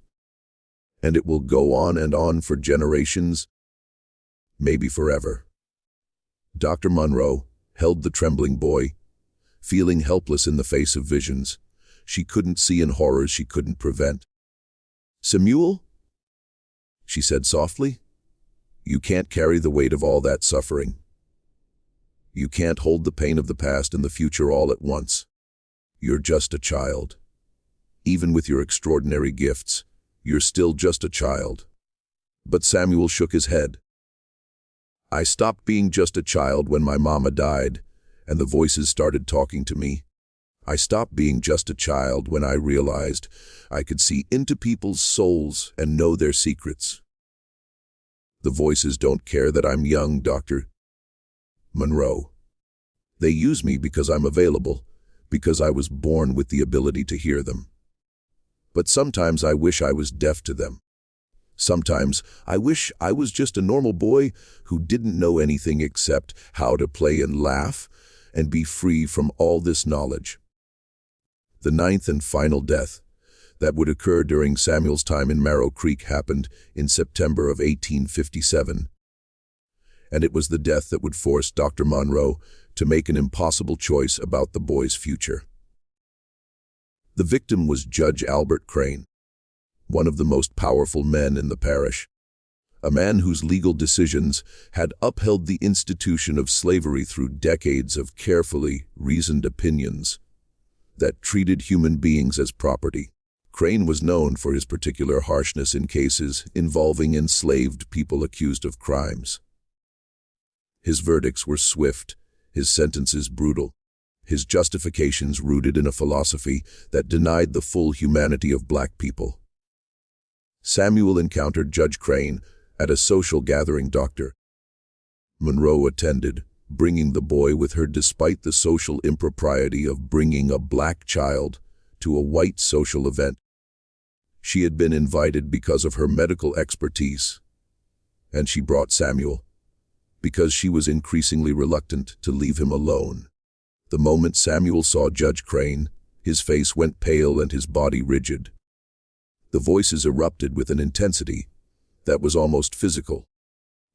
And it will go on and on for generations, maybe forever." Dr. Monroe held the trembling boy, feeling helpless in the face of visions she couldn't see and horrors she couldn't prevent. "Samuel," she said softly, "you can't carry the weight of all that suffering. You can't hold the pain of the past and the future all at once. You're just a child. Even with your extraordinary gifts, you're still just a child." But Samuel shook his head. "I stopped being just a child when my mama died, and the voices started talking to me. I stopped being just a child when I realized I could see into people's souls and know their secrets. The voices don't care that I'm young, Dr. Monroe. They use me because I'm available, because I was born with the ability to hear them. But sometimes I wish I was deaf to them. Sometimes I wish I was just a normal boy who didn't know anything except how to play and laugh and be free from all this knowledge." The ninth and final death that would occur during Samuel's time in Monroe Creek happened in September of 1857. And it was the death that would force Dr. Monroe to make an impossible choice about the boy's future. The victim was Judge Albert Crane, one of the most powerful men in the parish, a man whose legal decisions had upheld the institution of slavery through decades of carefully reasoned opinions that treated human beings as property. Crane was known for his particular harshness in cases involving enslaved people accused of crimes. His verdicts were swift, his sentences brutal, his justifications rooted in a philosophy that denied the full humanity of black people. Samuel encountered Judge Crane at a social gathering Dr. Monroe attended, bringing the boy with her despite the social impropriety of bringing a black child to a white social event. She had been invited because of her medical expertise, and she brought Samuel because she was increasingly reluctant to leave him alone. The moment Samuel saw Judge Crane, his face went pale and his body rigid. The voices erupted with an intensity that was almost physical,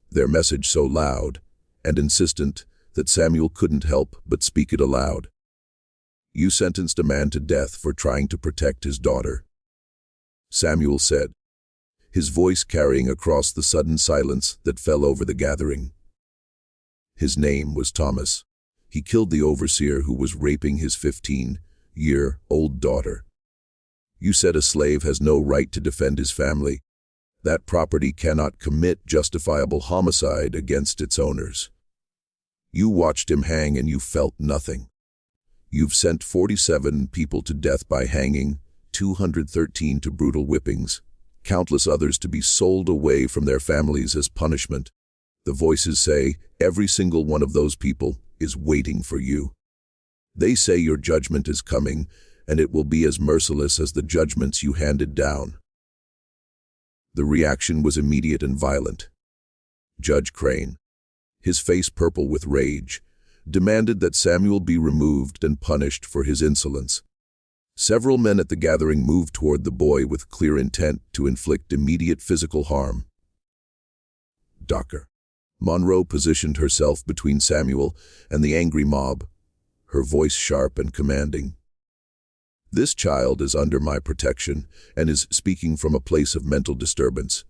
their message so loud and insistent that Samuel couldn't help but speak it aloud. "You sentenced a man to death for trying to protect his daughter," Samuel said, his voice carrying across the sudden silence that fell over the gathering. His name was Thomas. He killed the overseer who was raping his 15-year-old daughter. You said a slave has no right to defend his family. That property cannot commit justifiable homicide against its owners. You watched him hang and you felt nothing. You've sent 47 people to death by hanging, 213 to brutal whippings, countless others to be sold away from their families as punishment. The voices say every single one of those people is waiting for you. They say your judgment is coming, and it will be as merciless as the judgments you handed down. The reaction was immediate and violent. Judge Crane, his face purple with rage, demanded that Samuel be removed and punished for his insolence. Several men at the gathering moved toward the boy with clear intent to inflict immediate physical harm. Dr. Monroe positioned herself between Samuel and the angry mob, her voice sharp and commanding. This child is under my protection and is speaking from a place of mental disturbance.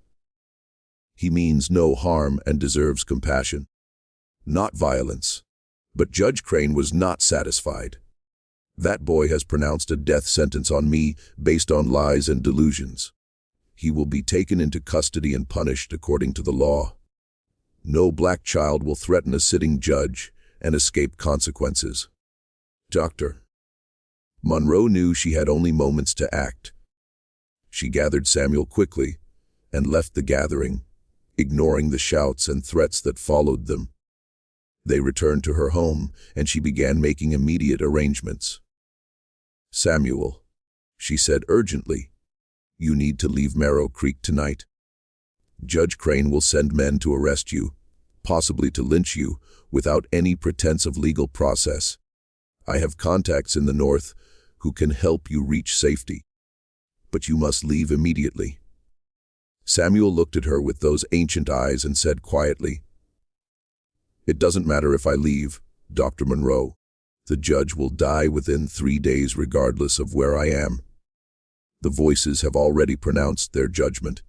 He means no harm and deserves compassion, not violence. But Judge Crane was not satisfied. That boy has pronounced a death sentence on me based on lies and delusions. He will be taken into custody and punished according to the law. No black child will threaten a sitting judge and escape consequences. Dr. Monroe knew she had only moments to act. She gathered Samuel quickly and left the gathering, ignoring the shouts and threats that followed them. They returned to her home, and she began making immediate arrangements. "Samuel," she said urgently, "you need to leave Monroe Creek tonight. Judge Crane will send men to arrest you, possibly to lynch you, without any pretense of legal process. I have contacts in the north who can help you reach safety. But you must leave immediately." Samuel looked at her with those ancient eyes and said quietly, "It doesn't matter if I leave, Dr. Monroe. The judge will die within 3 days regardless of where I am. The voices have already pronounced their judgment.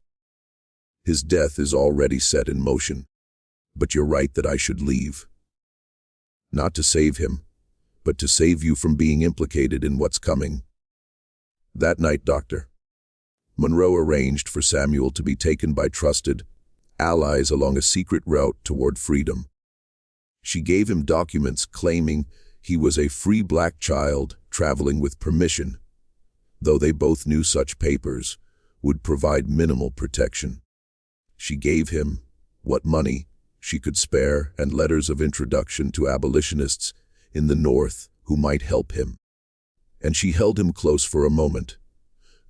His death is already set in motion. But you're right that I should leave. Not to save him, but to save you from being implicated in what's coming." That night, Dr. Monroe arranged for Samuel to be taken by trusted allies along a secret route toward freedom. She gave him documents claiming he was a free black child traveling with permission, though they both knew such papers would provide minimal protection. She gave him what money she could spare and letters of introduction to abolitionists in the North who might help him. And she held him close for a moment.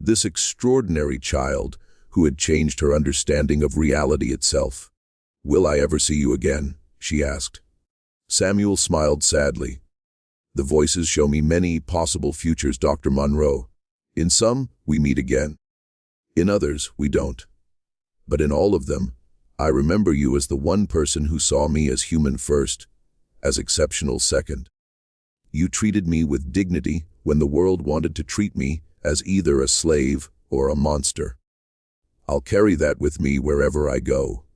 This extraordinary child who had changed her understanding of reality itself. "Will I ever see you again?" she asked. Samuel smiled sadly. "The voices show me many possible futures, Dr. Monroe. In some, we meet again. In others, we don't. But in all of them, I remember you as the one person who saw me as human first, as exceptional second. You treated me with dignity when the world wanted to treat me as either a slave or a monster. I'll carry that with me wherever I go."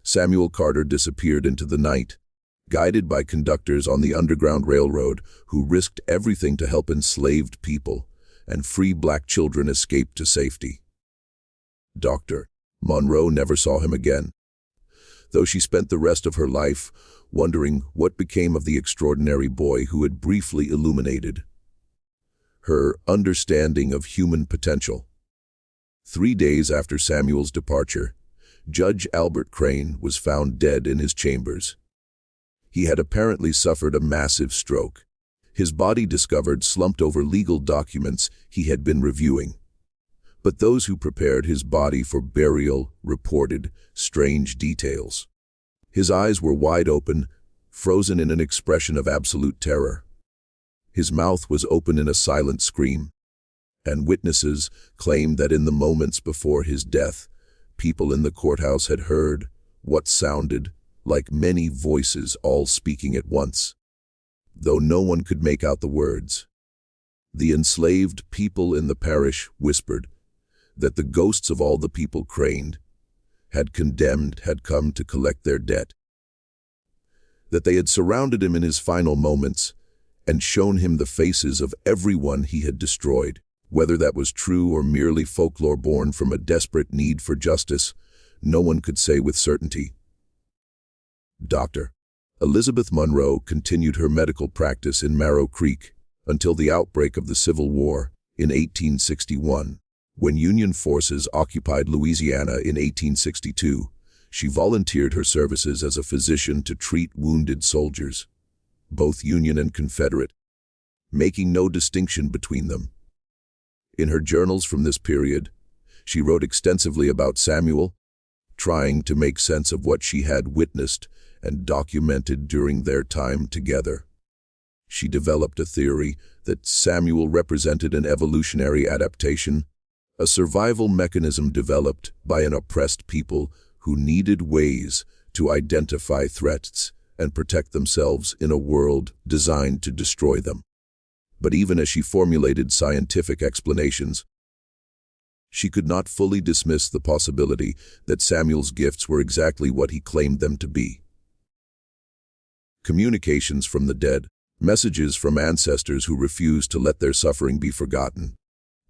Samuel Carter disappeared into the night, guided by conductors on the Underground Railroad who risked everything to help enslaved people and free black children escape to safety. Dr. Monroe never saw him again, though she spent the rest of her life wondering what became of the extraordinary boy who had briefly illuminated her understanding of human potential. 3 days after Samuel's departure, Judge Albert Crane was found dead in his chambers. He had apparently suffered a massive stroke. His body discovered slumped over legal documents he had been reviewing. But those who prepared his body for burial reported strange details. His eyes were wide open, frozen in an expression of absolute terror. His mouth was open in a silent scream, and witnesses claimed that in the moments before his death, people in the courthouse had heard what sounded like many voices all speaking at once, though no one could make out the words. The enslaved people in the parish whispered that the ghosts of all the people Crane had condemned had come to collect their debt, that they had surrounded him in his final moments and shown him the faces of everyone he had destroyed. Whether that was true or merely folklore born from a desperate need for justice, no one could say with certainty. Dr. Elizabeth Monroe continued her medical practice in Monroe Creek until the outbreak of the Civil War in 1861. When Union forces occupied Louisiana in 1862, she volunteered her services as a physician to treat wounded soldiers, both Union and Confederate, making no distinction between them. In her journals from this period, she wrote extensively about Samuel, trying to make sense of what she had witnessed and documented during their time together. She developed a theory that Samuel represented an evolutionary adaptation, a survival mechanism developed by an oppressed people who needed ways to identify threats and protect themselves in a world designed to destroy them. But even as she formulated scientific explanations, she could not fully dismiss the possibility that Samuel's gifts were exactly what he claimed them to be. Communications from the dead, messages from ancestors who refused to let their suffering be forgotten.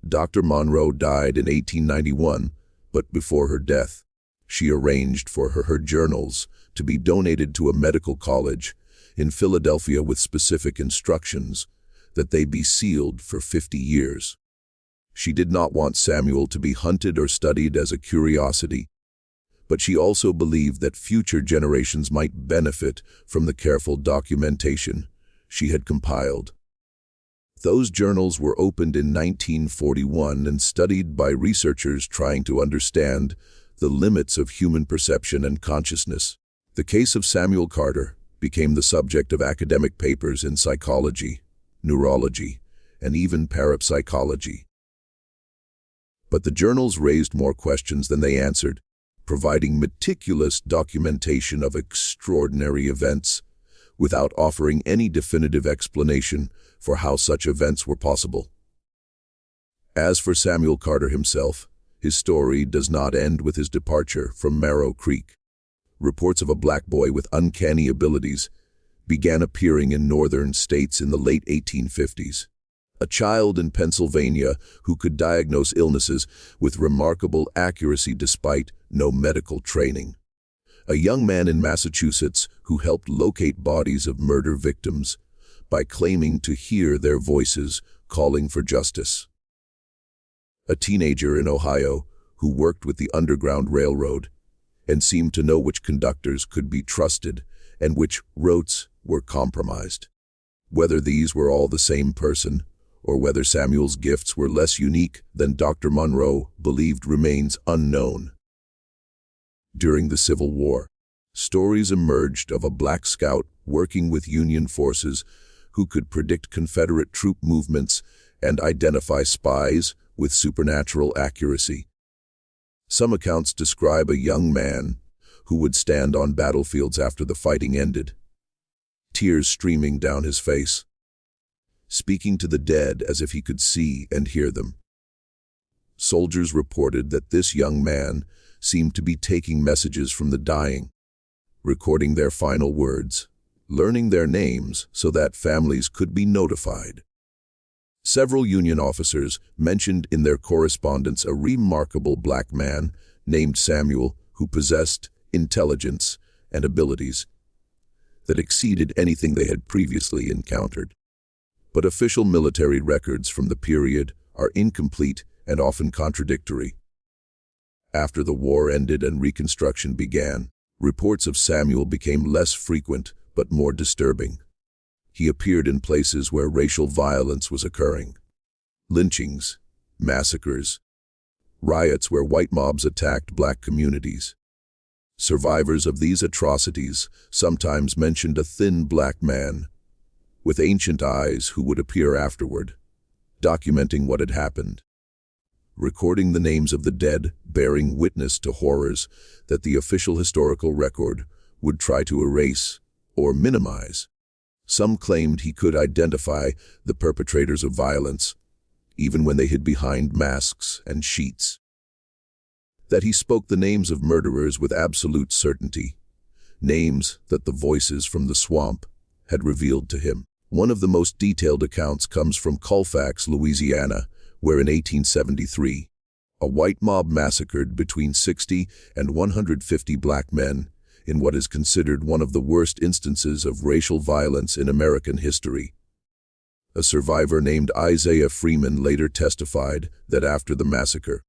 Dr. Monroe died in 1891, but before her death, she arranged for her journals to be donated to a medical college in Philadelphia with specific instructions that they be sealed for 50 years. She did not want Samuel to be hunted or studied as a curiosity, but she also believed that future generations might benefit from the careful documentation she had compiled. Those journals were opened in 1941 and studied by researchers trying to understand the limits of human perception and consciousness. The case of Samuel Carter became the subject of academic papers in psychology, neurology, and even parapsychology. But the journals raised more questions than they answered, providing meticulous documentation of extraordinary events without offering any definitive explanation for how such events were possible. As for Samuel Carter himself, his story does not end with his departure from Monroe Creek. Reports of a black boy with uncanny abilities began appearing in northern states in the late 1850s. A child in Pennsylvania who could diagnose illnesses with remarkable accuracy despite no medical training. A young man in Massachusetts who helped locate bodies of murder victims by claiming to hear their voices calling for justice. A teenager in Ohio who worked with the Underground Railroad and seemed to know which conductors could be trusted and which routes were compromised. Whether these were all the same person, or whether Samuel's gifts were less unique than Dr. Monroe believed remains unknown. During the Civil War, stories emerged of a black scout working with Union forces who could predict Confederate troop movements and identify spies with supernatural accuracy. Some accounts describe a young man who would stand on battlefields after the fighting ended, tears streaming down his face, speaking to the dead as if he could see and hear them. Soldiers reported that this young man seemed to be taking messages from the dying, recording their final words, learning their names so that families could be notified. Several Union officers mentioned in their correspondence a remarkable black man named Samuel who possessed intelligence and abilities that exceeded anything they had previously encountered. But official military records from the period are incomplete and often contradictory. After the war ended and Reconstruction began, reports of Samuel became less frequent but more disturbing. He appeared in places where racial violence was occurring. Lynchings, massacres, riots where white mobs attacked black communities. Survivors of these atrocities sometimes mentioned a thin black man with ancient eyes who would appear afterward, documenting what had happened, recording the names of the dead, bearing witness to horrors that the official historical record would try to erase or minimize. Some claimed he could identify the perpetrators of violence, even when they hid behind masks and sheets. That he spoke the names of murderers with absolute certainty, names that the voices from the swamp had revealed to him. One of the most detailed accounts comes from Colfax, Louisiana, where in 1873, a white mob massacred between 60 and 150 black men in what is considered one of the worst instances of racial violence in American history. A survivor named Isaiah Freeman later testified that after the massacre,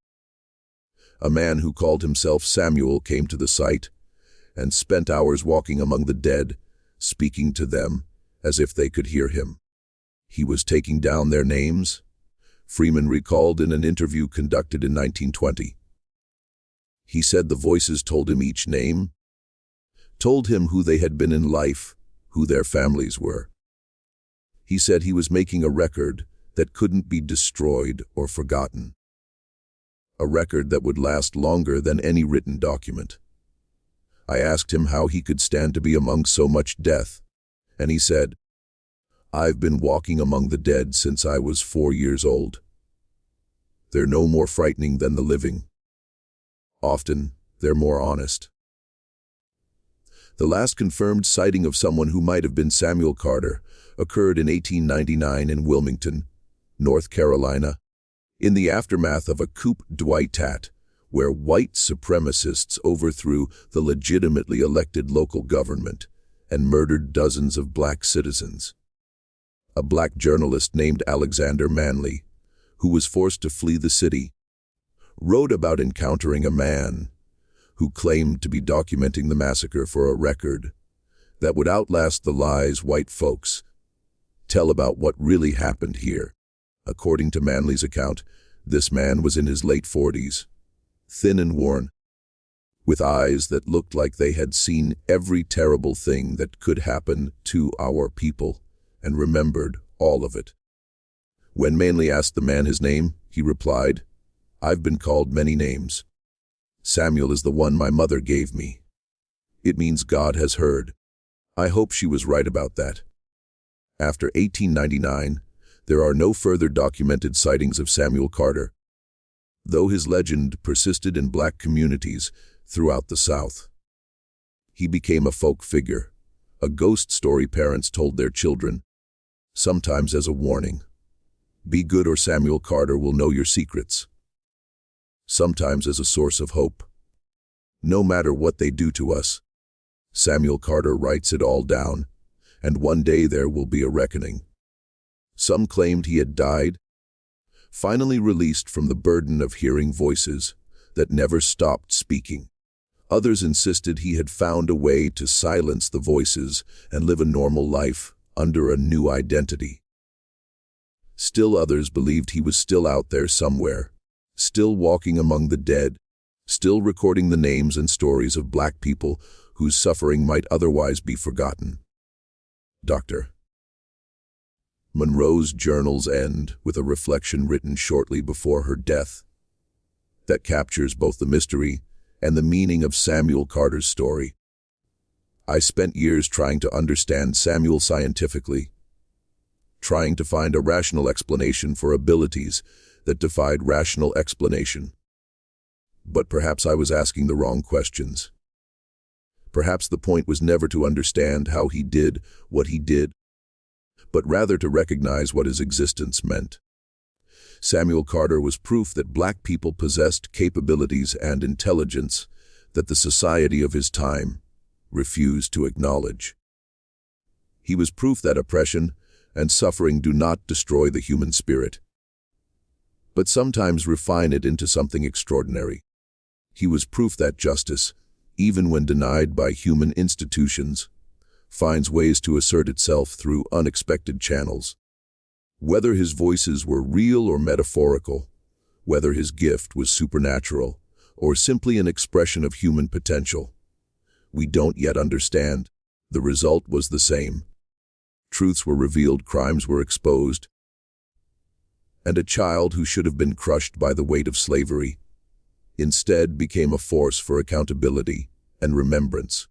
a man who called himself Samuel came to the site and spent hours walking among the dead, speaking to them as if they could hear him. He was taking down their names, Freeman recalled in an interview conducted in 1920. He said the voices told him each name, told him who they had been in life, who their families were. He said he was making a record that couldn't be destroyed or forgotten. A record that would last longer than any written document. I asked him how he could stand to be among so much death, and he said, I've been walking among the dead since I was 4 years old. They're no more frightening than the living. Often, they're more honest. The last confirmed sighting of someone who might have been Samuel Carter occurred in 1899 in Wilmington, North Carolina, in the aftermath of a coup d'etat, where white supremacists overthrew the legitimately elected local government and murdered dozens of black citizens. A black journalist named Alexander Manley, who was forced to flee the city, wrote about encountering a man who claimed to be documenting the massacre for a record that would outlast the lies white folks tell about what really happened here. According to Manley's account, this man was in his late 40s, thin and worn, with eyes that looked like they had seen every terrible thing that could happen to our people and remembered all of it. When Manley asked the man his name, he replied, "I've been called many names. Samuel is the one my mother gave me. It means God has heard." I hope she was right about that. After 1899, there are no further documented sightings of Samuel Carter, though his legend persisted in black communities throughout the South. He became a folk figure, a ghost story parents told their children, sometimes as a warning. Be good or Samuel Carter will know your secrets. Sometimes as a source of hope. No matter what they do to us, Samuel Carter writes it all down, and one day there will be a reckoning. Some claimed he had died, finally released from the burden of hearing voices that never stopped speaking. Others insisted he had found a way to silence the voices and live a normal life under a new identity. Still others believed he was still out there somewhere, still walking among the dead, still recording the names and stories of black people whose suffering might otherwise be forgotten. Dr. Monroe's journals end with a reflection written shortly before her death that captures both the mystery and the meaning of Samuel Carter's story. I spent years trying to understand Samuel scientifically, trying to find a rational explanation for abilities that defied rational explanation. But perhaps I was asking the wrong questions. Perhaps the point was never to understand how he did what he did, but rather to recognize what his existence meant. Samuel Carter was proof that black people possessed capabilities and intelligence that the society of his time refused to acknowledge. He was proof that oppression and suffering do not destroy the human spirit, but sometimes refine it into something extraordinary. He was proof that justice, even when denied by human institutions, finds ways to assert itself through unexpected channels. Whether his voices were real or metaphorical, whether his gift was supernatural or simply an expression of human potential, we don't yet understand. The result was the same. Truths were revealed, crimes were exposed, and a child who should have been crushed by the weight of slavery instead became a force for accountability and remembrance.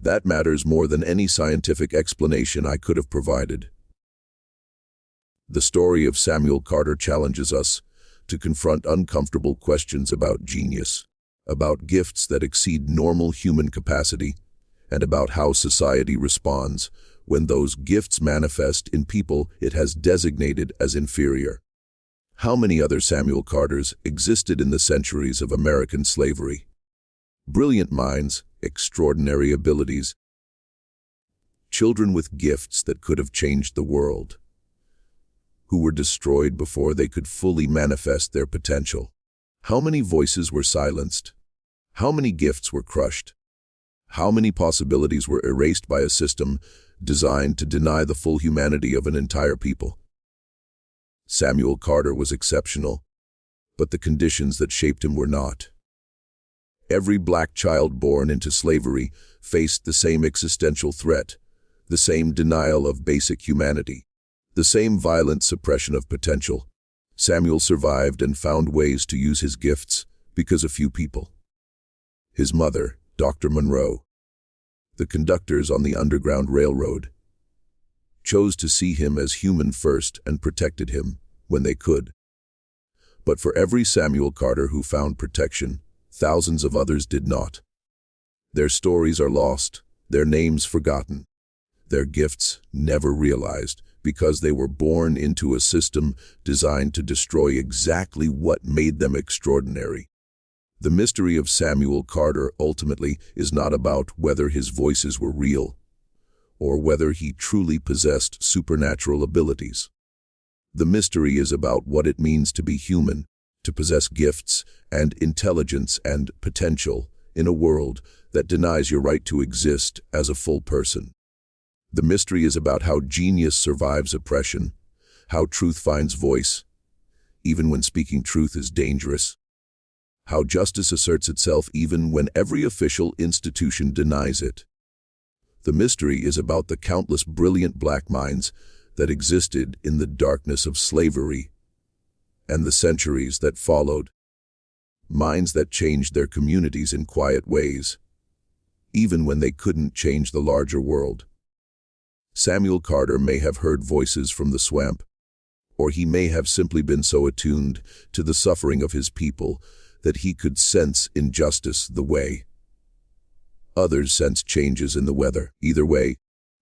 That matters more than any scientific explanation I could have provided. The story of Samuel Carter challenges us to confront uncomfortable questions about genius, about gifts that exceed normal human capacity, and about how society responds when those gifts manifest in people it has designated as inferior. How many other Samuel Carters existed in the centuries of American slavery? Brilliant minds, extraordinary abilities, children with gifts that could have changed the world, who were destroyed before they could fully manifest their potential. How many voices were silenced? How many gifts were crushed? How many possibilities were erased by a system designed to deny the full humanity of an entire people? Samuel Carter was exceptional, but the conditions that shaped him were not. Every black child born into slavery faced the same existential threat, the same denial of basic humanity, the same violent suppression of potential. Samuel survived and found ways to use his gifts because of few people. His mother, Dr. Monroe, the conductors on the Underground Railroad, chose to see him as human first and protected him when they could. But for every Samuel Carter who found protection, thousands of others did not. Their stories are lost, their names forgotten, their gifts never realized, because they were born into a system designed to destroy exactly what made them extraordinary. The mystery of Samuel Carter ultimately is not about whether his voices were real, or whether he truly possessed supernatural abilities. The mystery is about what it means to be human, to possess gifts and intelligence and potential in a world that denies your right to exist as a full person. The mystery is about how genius survives oppression, how truth finds voice, even when speaking truth is dangerous, how justice asserts itself even when every official institution denies it. The mystery is about the countless brilliant black minds that existed in the darkness of slavery and the centuries that followed. Minds that changed their communities in quiet ways, even when they couldn't change the larger world. Samuel Carter may have heard voices from the swamp, or he may have simply been so attuned to the suffering of his people that he could sense injustice the way others sensed changes in the weather. Either way,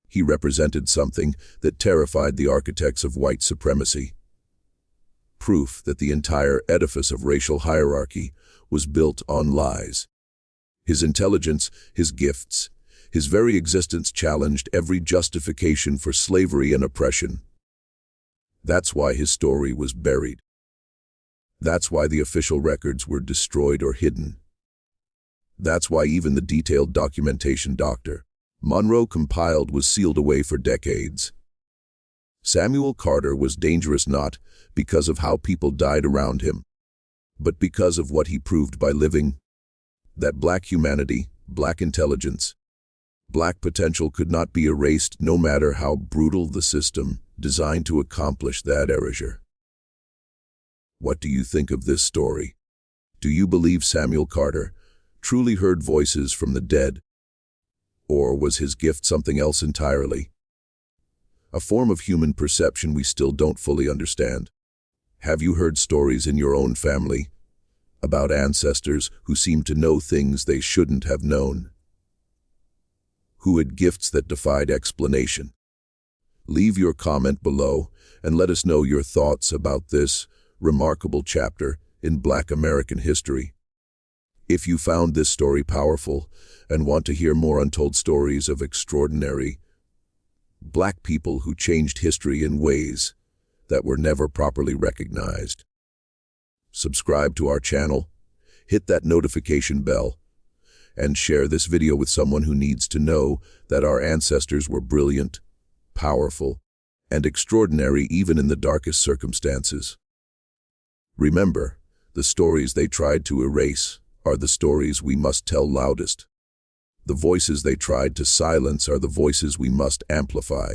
he represented something that terrified the architects of white supremacy. Proof that the entire edifice of racial hierarchy was built on lies. His intelligence, his gifts, his very existence challenged every justification for slavery and oppression. That's why his story was buried. That's why the official records were destroyed or hidden. That's why even the detailed documentation Dr. Monroe compiled was sealed away for decades. Samuel Carter was dangerous not because of how people died around him, but because of what he proved by living. That black humanity, black intelligence, black potential could not be erased no matter how brutal the system designed to accomplish that erasure. What do you think of this story? Do you believe Samuel Carter truly heard voices from the dead? Or was his gift something else entirely? A form of human perception we still don't fully understand. Have you heard stories in your own family about ancestors who seemed to know things they shouldn't have known? Who had gifts that defied explanation? Leave your comment below and let us know your thoughts about this remarkable chapter in Black American history. If you found this story powerful and want to hear more untold stories of extraordinary Black people who changed history in ways that were never properly recognized, subscribe to our channel, hit that notification bell, and share this video with someone who needs to know that our ancestors were brilliant, powerful, and extraordinary even in the darkest circumstances. Remember, the stories they tried to erase are the stories we must tell loudest. The voices they tried to silence are the voices we must amplify.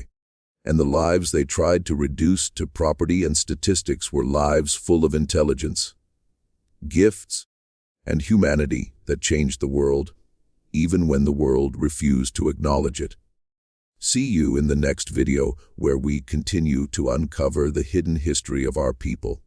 And the lives they tried to reduce to property and statistics were lives full of intelligence, gifts, and humanity that changed the world, even when the world refused to acknowledge it. See you in the next video where we continue to uncover the hidden history of our people.